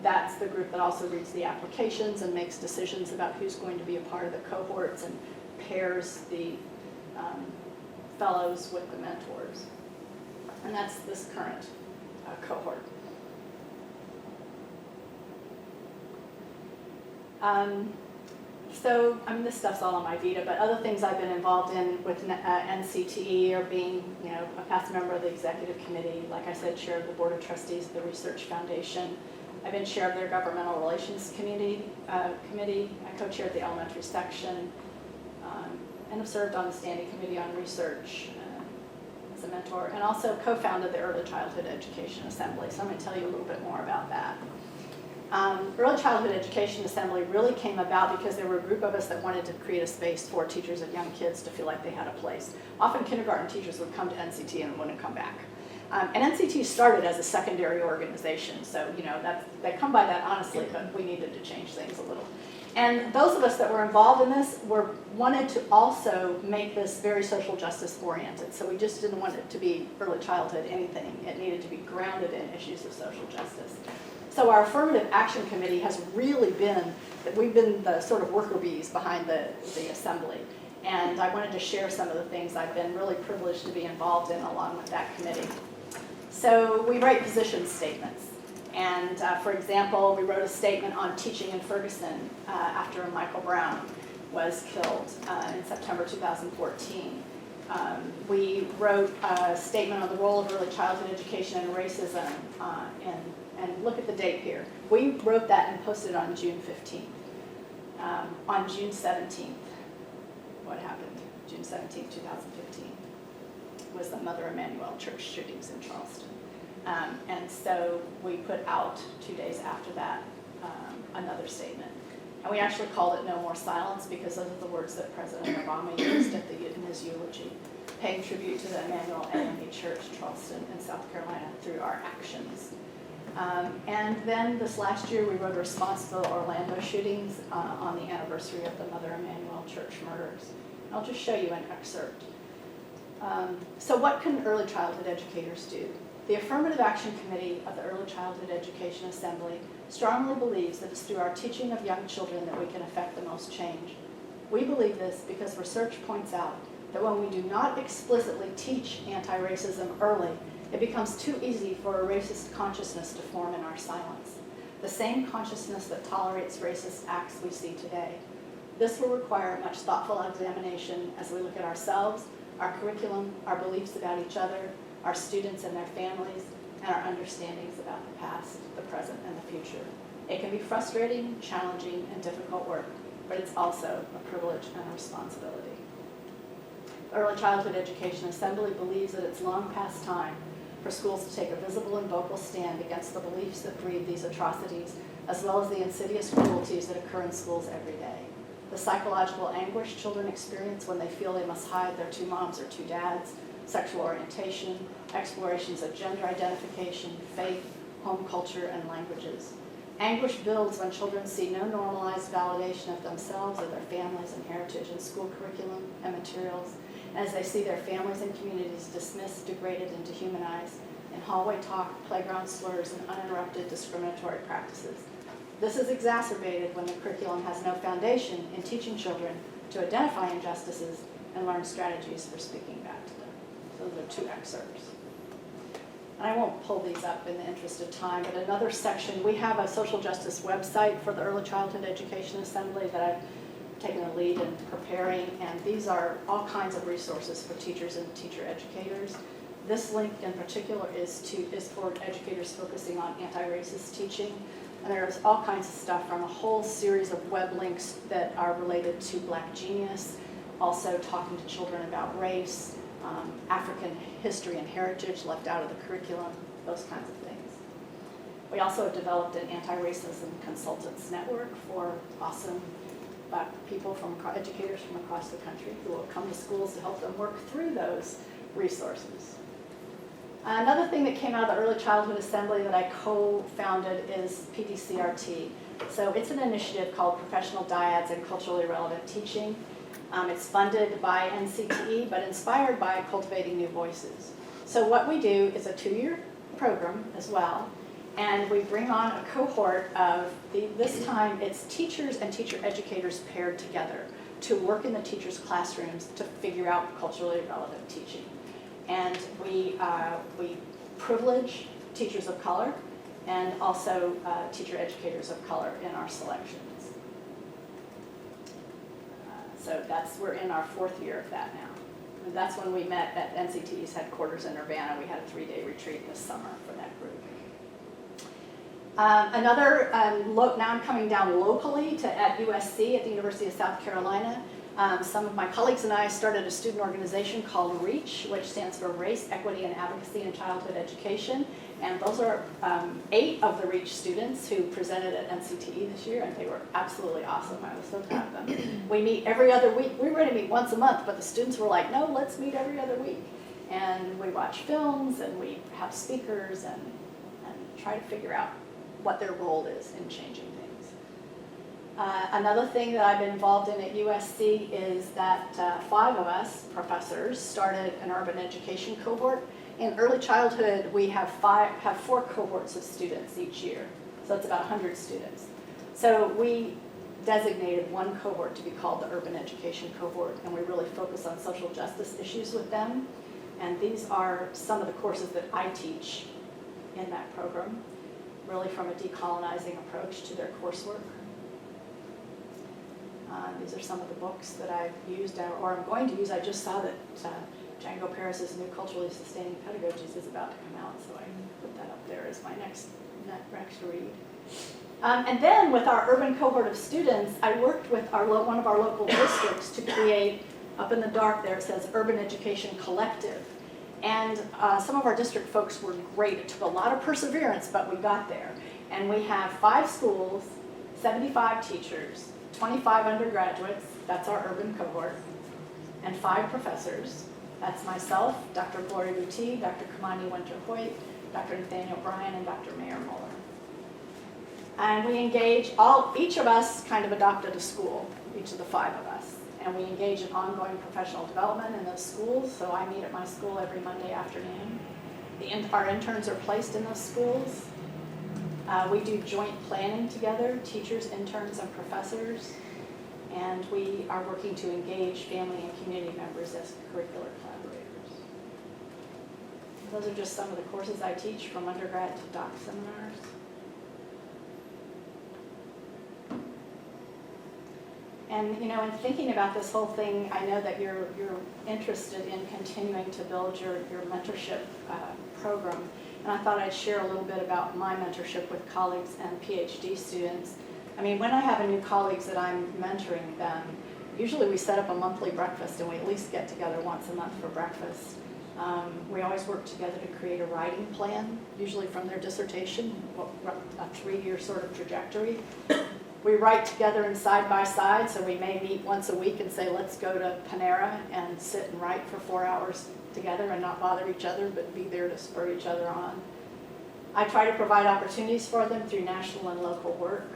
that's the group that also reads the applications and makes decisions about who's going to be a part of the cohorts and pairs the fellows with the mentors. And that's this current cohort. So, I mean, this stuff's all on my Vita, but other things I've been involved in with NCTE are being, a past member of the executive committee, like I said, chair of the Board of Trustees of the Research Foundation. I've been chair of their governmental relations committee. I co-chaired the elementary section, and have served on the standing committee on research as a mentor, and also co-founded the Early Childhood Education Assembly. So I'm going to tell you a little bit more about that. Early Childhood Education Assembly really came about because there were a group of us that wanted to create a space for teachers and young kids to feel like they had a place. Often kindergarten teachers would come to NCT and wouldn't come back. And NCT started as a secondary organization, so they come by that honestly, but we needed to change things a little. And those of us that were involved in this wanted to also make this very social justice oriented. So we just didn't want it to be early childhood anything. It needed to be grounded in issues of social justice. So our affirmative action committee has really we've been the sort of worker bees behind the assembly. And I wanted to share some of the things I've been really privileged to be involved in along with that committee. So we write position statements. And for example, we wrote a statement on teaching in Ferguson after Michael Brown was killed in September 2014. We wrote a statement on the role of early childhood education and racism, and look at the date here. We wrote that and posted it on June 15th. On June 17th, what happened? June 17th, 2015, was the Mother Emanuel Church shootings in Charleston. And so we put out 2 days after that another statement. And we actually called it No More Silence because those are the words that President Obama used in his eulogy, paying tribute to the Emmanuel AME Church, Charleston, in South Carolina through our actions. And then this last year, we wrote a response to the Orlando shootings on the anniversary of the Mother Emanuel Church murders. I'll just show you an excerpt. So what can early childhood educators do? The Affirmative Action Committee of the Early Childhood Education Assembly strongly believes that it's through our teaching of young children that we can affect the most change. We believe this because research points out that when we do not explicitly teach anti-racism early, it becomes too easy for a racist consciousness to form in our silence. The same consciousness that tolerates racist acts we see today. This will require much thoughtful examination as we look at ourselves, our curriculum, our beliefs about each other, our students and their families, and our understandings about the past, the present, and the future. It can be frustrating, challenging, and difficult work, but it's also a privilege and a responsibility. The Early Childhood Education Assembly believes that it's long past time for schools to take a visible and vocal stand against the beliefs that breed these atrocities, as well as the insidious cruelties that occur in schools every day. The psychological anguish children experience when they feel they must hide their two moms or two dads, sexual orientation, explorations of gender identification, faith, home culture, and languages. Anguish builds when children see no normalized validation of themselves or their families and heritage in school curriculum and materials, and as they see their families and communities dismissed, degraded, and dehumanized in hallway talk, playground slurs, and uninterrupted discriminatory practices. This is exacerbated when the curriculum has no foundation in teaching children to identify injustices and learn strategies for speaking back to them. So those are two excerpts. And I won't pull these up in the interest of time, but another section, we have a social justice website for the Early Childhood Education Assembly that I've taken a lead in preparing, and these are all kinds of resources for teachers and teacher educators. This link in particular is for educators focusing on anti-racist teaching. And there's all kinds of stuff from a whole series of web links that are related to Black Genius, also talking to children about race, African history and heritage left out of the curriculum, those kinds of things. We also have developed an anti-racism consultants network for awesome Black people, educators from across the country who will come to schools to help them work through those resources. Another thing that came out of the Early Childhood Assembly that I co-founded is PDCRT. So it's an initiative called Professional Dyads and Culturally Relevant Teaching. It's funded by NCTE, but inspired by Cultivating New Voices. So what we do is a 2-year program as well, and we bring on a cohort of, this time it's teachers and teacher educators paired together to work in the teachers' classrooms to figure out culturally relevant teaching. And we privilege teachers of color and also teacher educators of color in our selections. So we're in our 4th year of that now. And that's when we met at NCTE's headquarters in Urbana. We had a 3-day retreat this summer for that group. Now I'm coming down locally at USC at the University of South Carolina. Some of my colleagues and I started a student organization called REACH, which stands for Race, Equity, and Advocacy in Childhood Education. And those are 8 of the REACH students who presented at NCTE this year, and they were absolutely awesome. I was so proud of them. We meet every other week. We were going to meet once a month, but the students were like, no, let's meet every other week. And we watch films, and we have speakers, and try to figure out what their role is in changing things. Another thing that I've been involved in at USC is that 5 of us, professors, started an urban education cohort. In early childhood, we have 4 cohorts of students each year. So it's about 100 students. So we designated one cohort to be called the urban education cohort, and we really focus on social justice issues with them. And these are some of the courses that I teach in that program, really from a decolonizing approach to their coursework. These are some of the books that I've used or I'm going to use. I just saw that Django Paris's new Culturally Sustaining Pedagogies is about to come out, so I put that up there as my next read. And then with our urban cohort of students, I worked with one of our local districts to create, up in the dark there it says Urban Education Collective. And some of our district folks were great. It took a lot of perseverance, but we got there. And we have 5 schools, 75 teachers, 25 undergraduates, that's our urban cohort, and 5 professors. That's myself, Dr. Gloria Buti, Dr. Kamani Winter-Hoyt, Dr. Nathaniel Bryan, and Dr. Mayor Moran. And we engage, each of us kind of adopted a school, each of the 5 of us. And we engage in ongoing professional development in those schools. So I meet at my school every Monday afternoon. Our interns are placed in those schools. We do joint planning together, teachers, interns, and professors. And we are working to engage family and community members as curricular collaborators. Those are just some of the courses I teach, from undergrad to doc seminars. And you know, in thinking about this whole thing, I know that you're interested in continuing to build your mentorship program. And I thought I'd share a little bit about my mentorship with colleagues and PhD students. I mean, when I have a new colleagues that I'm mentoring them, usually we set up a monthly breakfast and we at least get together once a month for breakfast. We always work together to create a writing plan, usually from their dissertation, a 3-year sort of trajectory. We write together and side by side, so we may meet once a week and say, let's go to Panera and sit and write for 4 hours together and not bother each other, but be there to spur each other on. I try to provide opportunities for them through national and local work.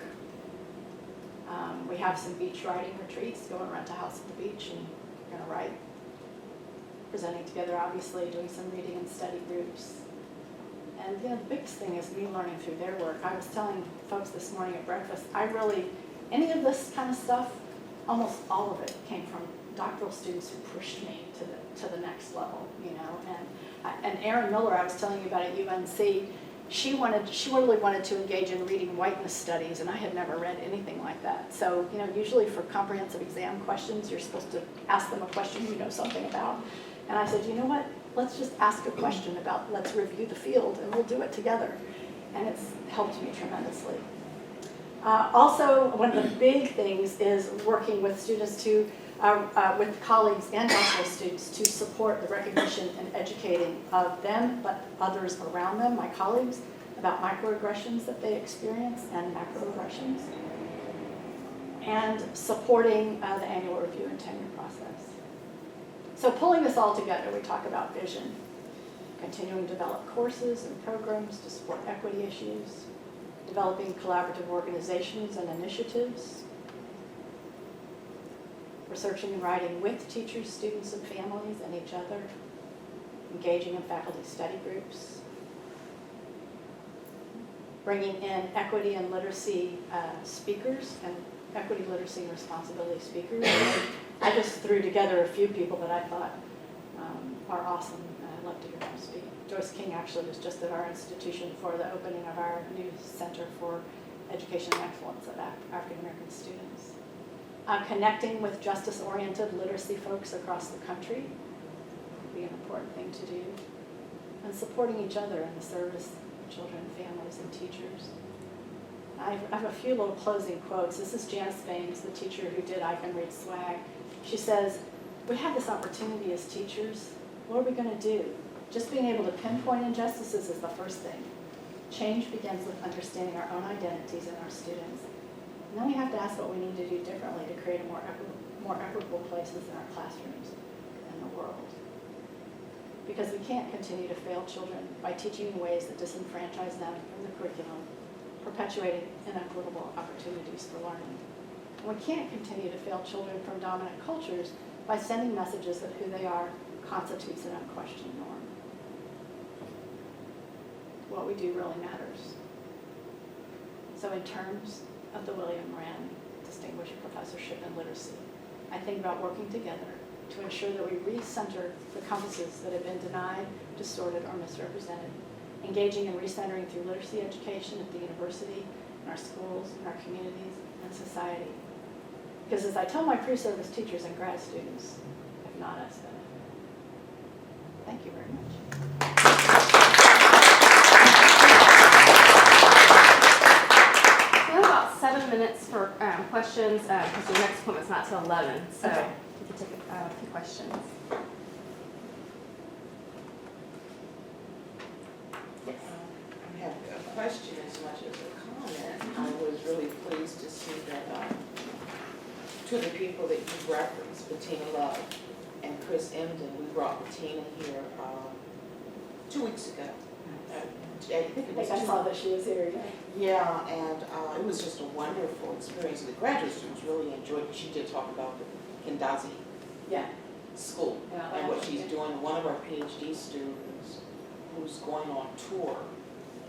We have some beach writing retreats, go and rent a house at the beach and we're gonna write. Presenting together, obviously, doing some reading and study groups. And you know, the biggest thing is me learning through their work. I was telling folks this morning at breakfast, any of this kind of stuff, almost all of it came from doctoral students who pushed me to the next level, you know. And Erin Miller, I was telling you about at UNC, she really wanted to engage in reading whiteness studies, and I had never read anything like that. So, you know, usually for comprehensive exam questions, you're supposed to ask them a question you know something about. And I said, you know what? Let's just ask a question about, let's review the field, and we'll do it together. And it's helped me tremendously. Also, one of the big things is working with students with colleagues and doctoral students to support the recognition and educating of them, but others around them, my colleagues, about microaggressions that they experience and macroaggressions. And supporting the annual review and tenure process. So pulling this all together, we talk about vision, continuing to develop courses and programs to support equity issues, developing collaborative organizations and initiatives, researching and writing with teachers, students, and families and each other, engaging in faculty study groups, bringing in equity and literacy speakers and equity, literacy, and responsibility speakers. I just threw together a few people that I thought are awesome, and I'd love to hear them speak. Joyce King actually was just at our institution for the opening of our new Center for Education and Excellence of African American students. Connecting with justice-oriented literacy folks across the country would be an important thing to do. And supporting each other in the service of children, families, and teachers. I have a few little closing quotes. This is Janice Baines, the teacher who did I Can Read Swag. She says, we have this opportunity as teachers. What are we going to do? Just being able to pinpoint injustices is the first thing. Change begins with understanding our own identities and our students. And then we have to ask what we need to do differently to create a more equitable places in our classrooms and the world. Because we can't continue to fail children by teaching in ways that disenfranchise them from the curriculum, perpetuating inequitable opportunities for learning. And we can't continue to fail children from dominant cultures by sending messages that who they are constitutes an unquestioned norm. What we do really matters. So in terms of the William Moran Distinguished Professorship in Literacy, I think about working together to ensure that we recenter the compasses that have been denied, distorted, or misrepresented, engaging and recentering through literacy education at the university, in our schools, in our communities, and society. Because as I tell my pre-service teachers and grad students, if not us, then thank you very much. We have about 7 minutes for questions, because your next appointment's not till 11, so Okay. we can take a few questions. Yes. I have a question as much as a comment. I was really pleased to see of the people that you referenced, Bettina Love and Chris Emden, we brought Bettina here 2 weeks ago. I think it was I saw that she was here. Yeah, and it was just a wonderful experience. The graduate students really enjoyed it. She did talk about the Kendazi Yeah. school Yeah, and what she's doing. One of our PhD students who's going on tour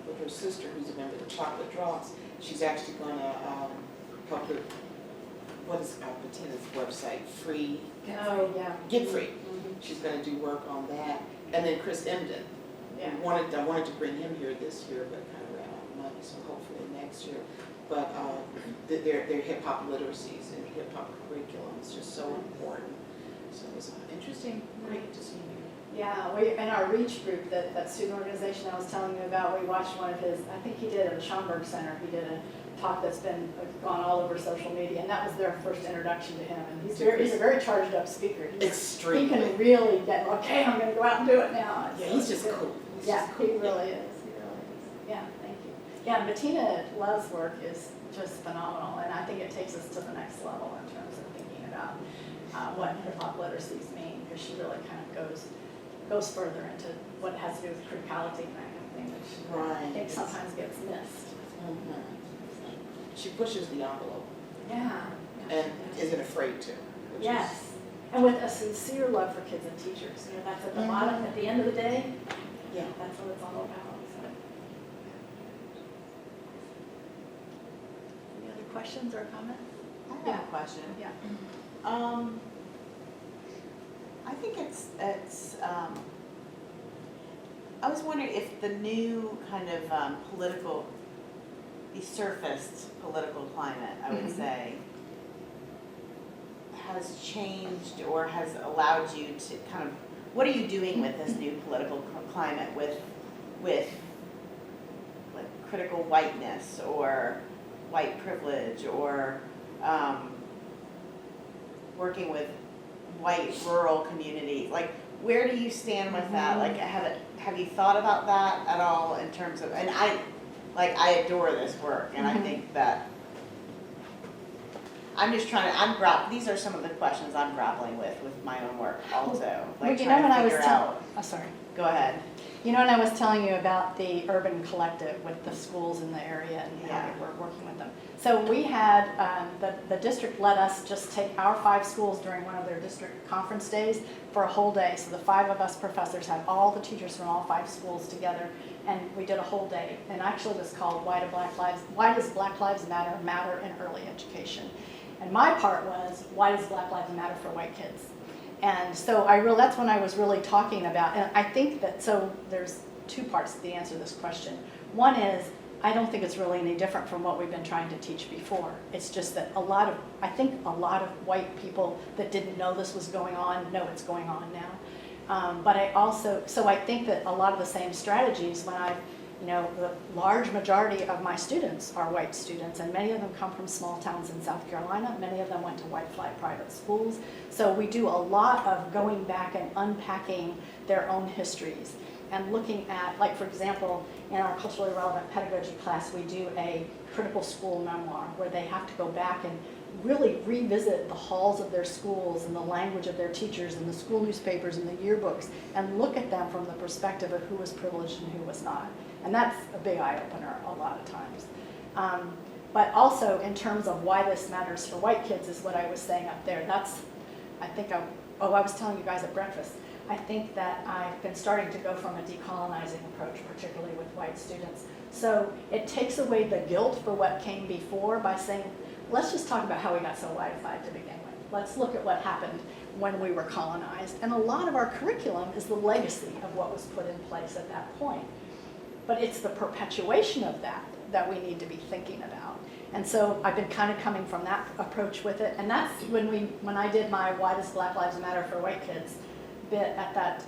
with her sister who's a member of the Chocolate Drops, she's actually going to help her, what is Bettina's website, Free, Oh, yeah. Get Free. She's going to do work on that. And then Chris Emden. Yeah. I wanted to bring him here this year, but kind of ran out of money, so hopefully next year. But their hip hop literacies and hip hop curriculum is just so important. So it was interesting, great to see you. Yeah, we, in our REACH group, that student organization I was telling you about, we watched one of his, I think he did at the Schomburg Center, he did a talk that's been gone all over social media, and that was their first introduction to him. And he's a very charged up speaker. Extremely. He can really get, okay, I'm going to go out and do it now. Yeah, he's just cool. Yeah, he really is. He really is. Yeah, thank you. Yeah, and Bettina Love's work is just phenomenal, and I think it takes us to the next level in terms of thinking about what hip hop literacies mean, because she really kind of goes further into what has to do with criticality and that kind of thing, which I think sometimes gets missed. She pushes the envelope Yeah. and isn't afraid to. Yes, and with a sincere love for kids and teachers. You know, that's at the bottom, at the end of the day, Yeah. that's what it's all about. So. Any other questions or comments? I have a question. Yeah. I think it's I was wondering if the new kind of the surfaced political climate, I would say, has changed or has allowed you to kind of, what are you doing with this new political climate with like critical whiteness or white privilege or working with white rural communities? Like, where do you stand with that? Like, have you thought about that at all in terms of, and I adore this work, and I think that I'm just trying to, these are some of the questions I'm grappling with my own work also. Like, you know, when I was out. oh, sorry. Go ahead. You know, when I was telling you about the urban collective with the schools in the area and how we were working with them. So we had, the district let us just take our 5 schools during one of their district conference days for a whole day. So the 5 of us professors had all the teachers from all 5 schools together, and we did a whole day. And actually it was called Why Does Black Lives Matter in Early Education? And my part was, why does Black Lives Matter for white kids? And so that's when I was really talking about, and I think that, so there's 2 parts to the answer to this question. One is, I don't think it's really any different from what we've been trying to teach before. It's just that I think a lot of white people that didn't know this was going on know it's going on now. But I think that a lot of the same strategies the large majority of my students are white students, and many of them come from small towns in South Carolina. Many of them went to white flag private schools. So we do a lot of going back and unpacking their own histories and looking at, like, for example, in our culturally relevant pedagogy class, we do a critical school memoir where they have to go back and really revisit the halls of their schools and the language of their teachers and the school newspapers and the yearbooks and look at them from the perspective of who was privileged and who was not. And that's a big eye-opener a lot of times. But also in terms of why this matters for white kids is what I was saying up there. I was telling you guys at breakfast, I think that I've been starting to go from a decolonizing approach, particularly with white students. So it takes away the guilt for what came before by saying, let's just talk about how we got so whiteified to begin with. Let's look at what happened when we were colonized. And a lot of our curriculum is the legacy of what was put in place at that point. But it's the perpetuation of that we need to be thinking about. And so I've been kind of coming from that approach with it. And that's when I did my Why Does Black Lives Matter for White Kids bit at that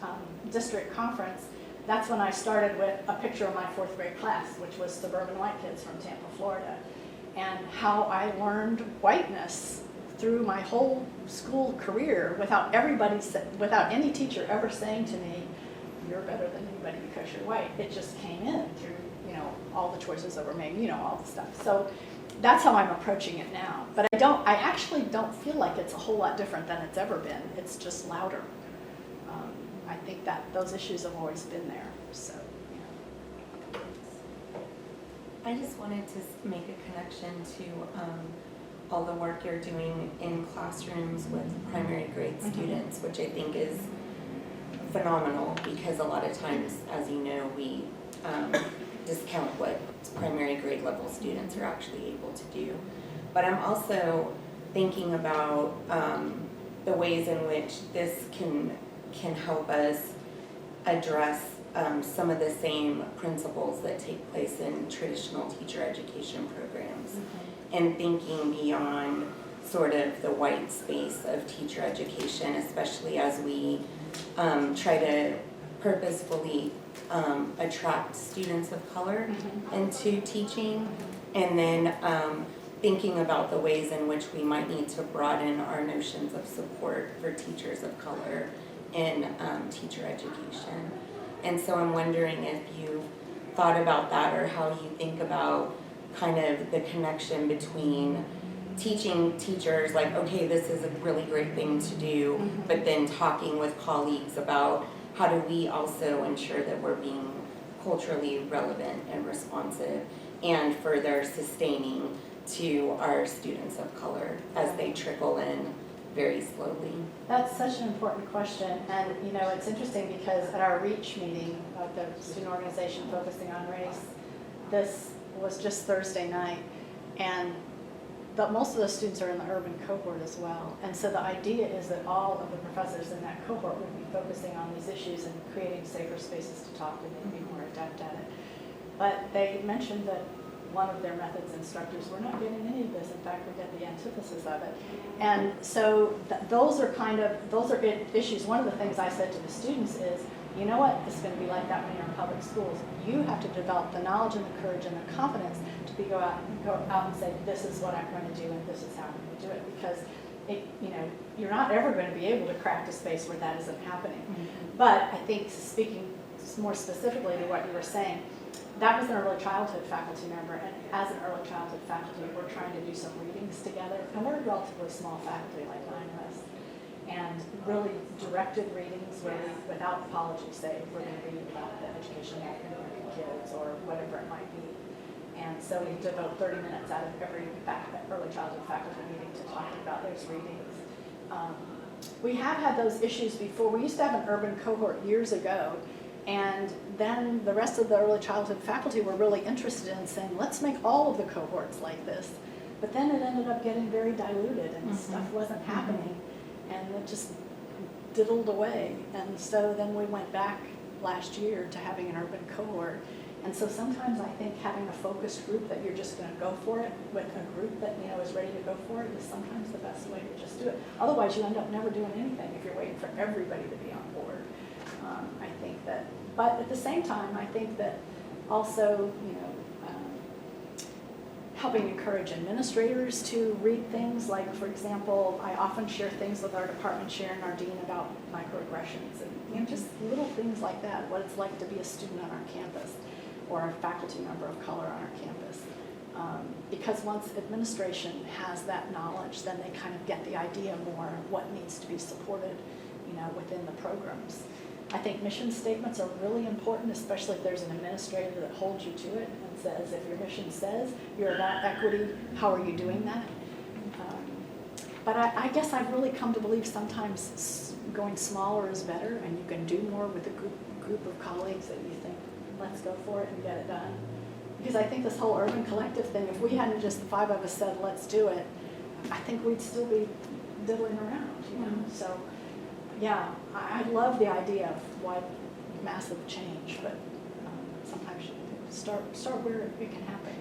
district conference, that's when I started with a picture of my 4th grade class, which was suburban white kids from Tampa, Florida, and how I learned whiteness through my whole school career without any teacher ever saying to me, you're better than anybody because you're white. It just came in through, all the choices that were made, all the stuff. So that's how I'm approaching it now. But I actually don't feel like it's a whole lot different than it's ever been. It's just louder. I think that those issues have always been there, so. I just wanted to make a connection to all the work you're doing in classrooms with primary grade students, which I think is phenomenal, because a lot of times, as you know, we discount what primary grade level students are actually able to do. But I'm also thinking about the ways in which this can help us address some of the same principles that take place in traditional teacher education programs, and thinking beyond sort of the white space of teacher education, especially as we try to purposefully attract students of color into teaching, and then thinking about the ways in which we might need to broaden our notions of support for teachers of color in teacher education. And so I'm wondering if you thought about that, or how you think about kind of the connection between teaching teachers, like, okay, this is a really great thing to do, but then talking with colleagues about how do we also ensure that we're being culturally relevant and responsive, and further sustaining to our students of color as they trickle in very slowly. That's such an important question, and it's interesting because at our REACH meeting of the student organization focusing on race, this was just Thursday night, and most of the students are in the urban cohort as well, and so the idea is that all of the professors in that cohort would be focusing on these issues and creating safer spaces to talk, and they'd be more adept at it. But they mentioned that one of their methods instructors were not getting any of this. In fact, we get the antithesis of it. And so those are issues. One of the things I said to the students is, you know what, it's going to be like that when you're in public schools. You have to develop the knowledge and the courage and the confidence to go out and say, this is what I'm going to do and this is how I'm going to do it. Because you're not ever going to be able to craft a space where that isn't happening. But I think, speaking more specifically to what you were saying, that was an early childhood faculty member, and as an early childhood faculty, we're trying to do some readings together, and we're a relatively small faculty, like 9 of us, and really directed readings where we, without apology, say we're going to read about the education of African-American kids or whatever it might be. And so we devote 30 minutes out of every early childhood faculty meeting to talking about those readings. We have had those issues before. We used to have an urban cohort years ago, and then the rest of the early childhood faculty were really interested in saying, let's make all of the cohorts like this. But then it ended up getting very diluted, and stuff wasn't happening, and it just diddled away. And so then we went back last year to having an urban cohort. And so sometimes I think having a focused group that you're just going to go for it with a group that is ready to go for it is sometimes the best way to just do it. Otherwise, you end up never doing anything if you're waiting for everybody to be on board. I think that, but at the same time, I think that also, helping encourage administrators to read things, like, for example, I often share things with our department chair and our dean about microaggressions and just little things like that, what it's like to be a student on our campus or a faculty member of color on our campus. Because once administration has that knowledge, then they kind of get the idea more of what needs to be supported, within the programs. I think mission statements are really important, especially if there's an administrator that holds you to it and says, if your mission says you're about equity, how are you doing that? But I guess I've really come to believe sometimes going smaller is better, and you can do more with a group of colleagues that you think, let's go for it and get it done. Because I think this whole urban collective thing, if we hadn't just the 5 of us said, let's do it, I think we'd still be diddling around, So, yeah, I love the idea of why massive change, but sometimes you start where it can happen.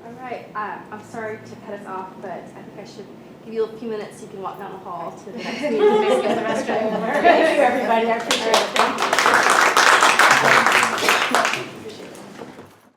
All right, I'm sorry to cut us off, but I think I should give you a few minutes so you can walk down the hall to the next meeting to maybe get the restroom. Thank you, everybody. I appreciate it. Thank you.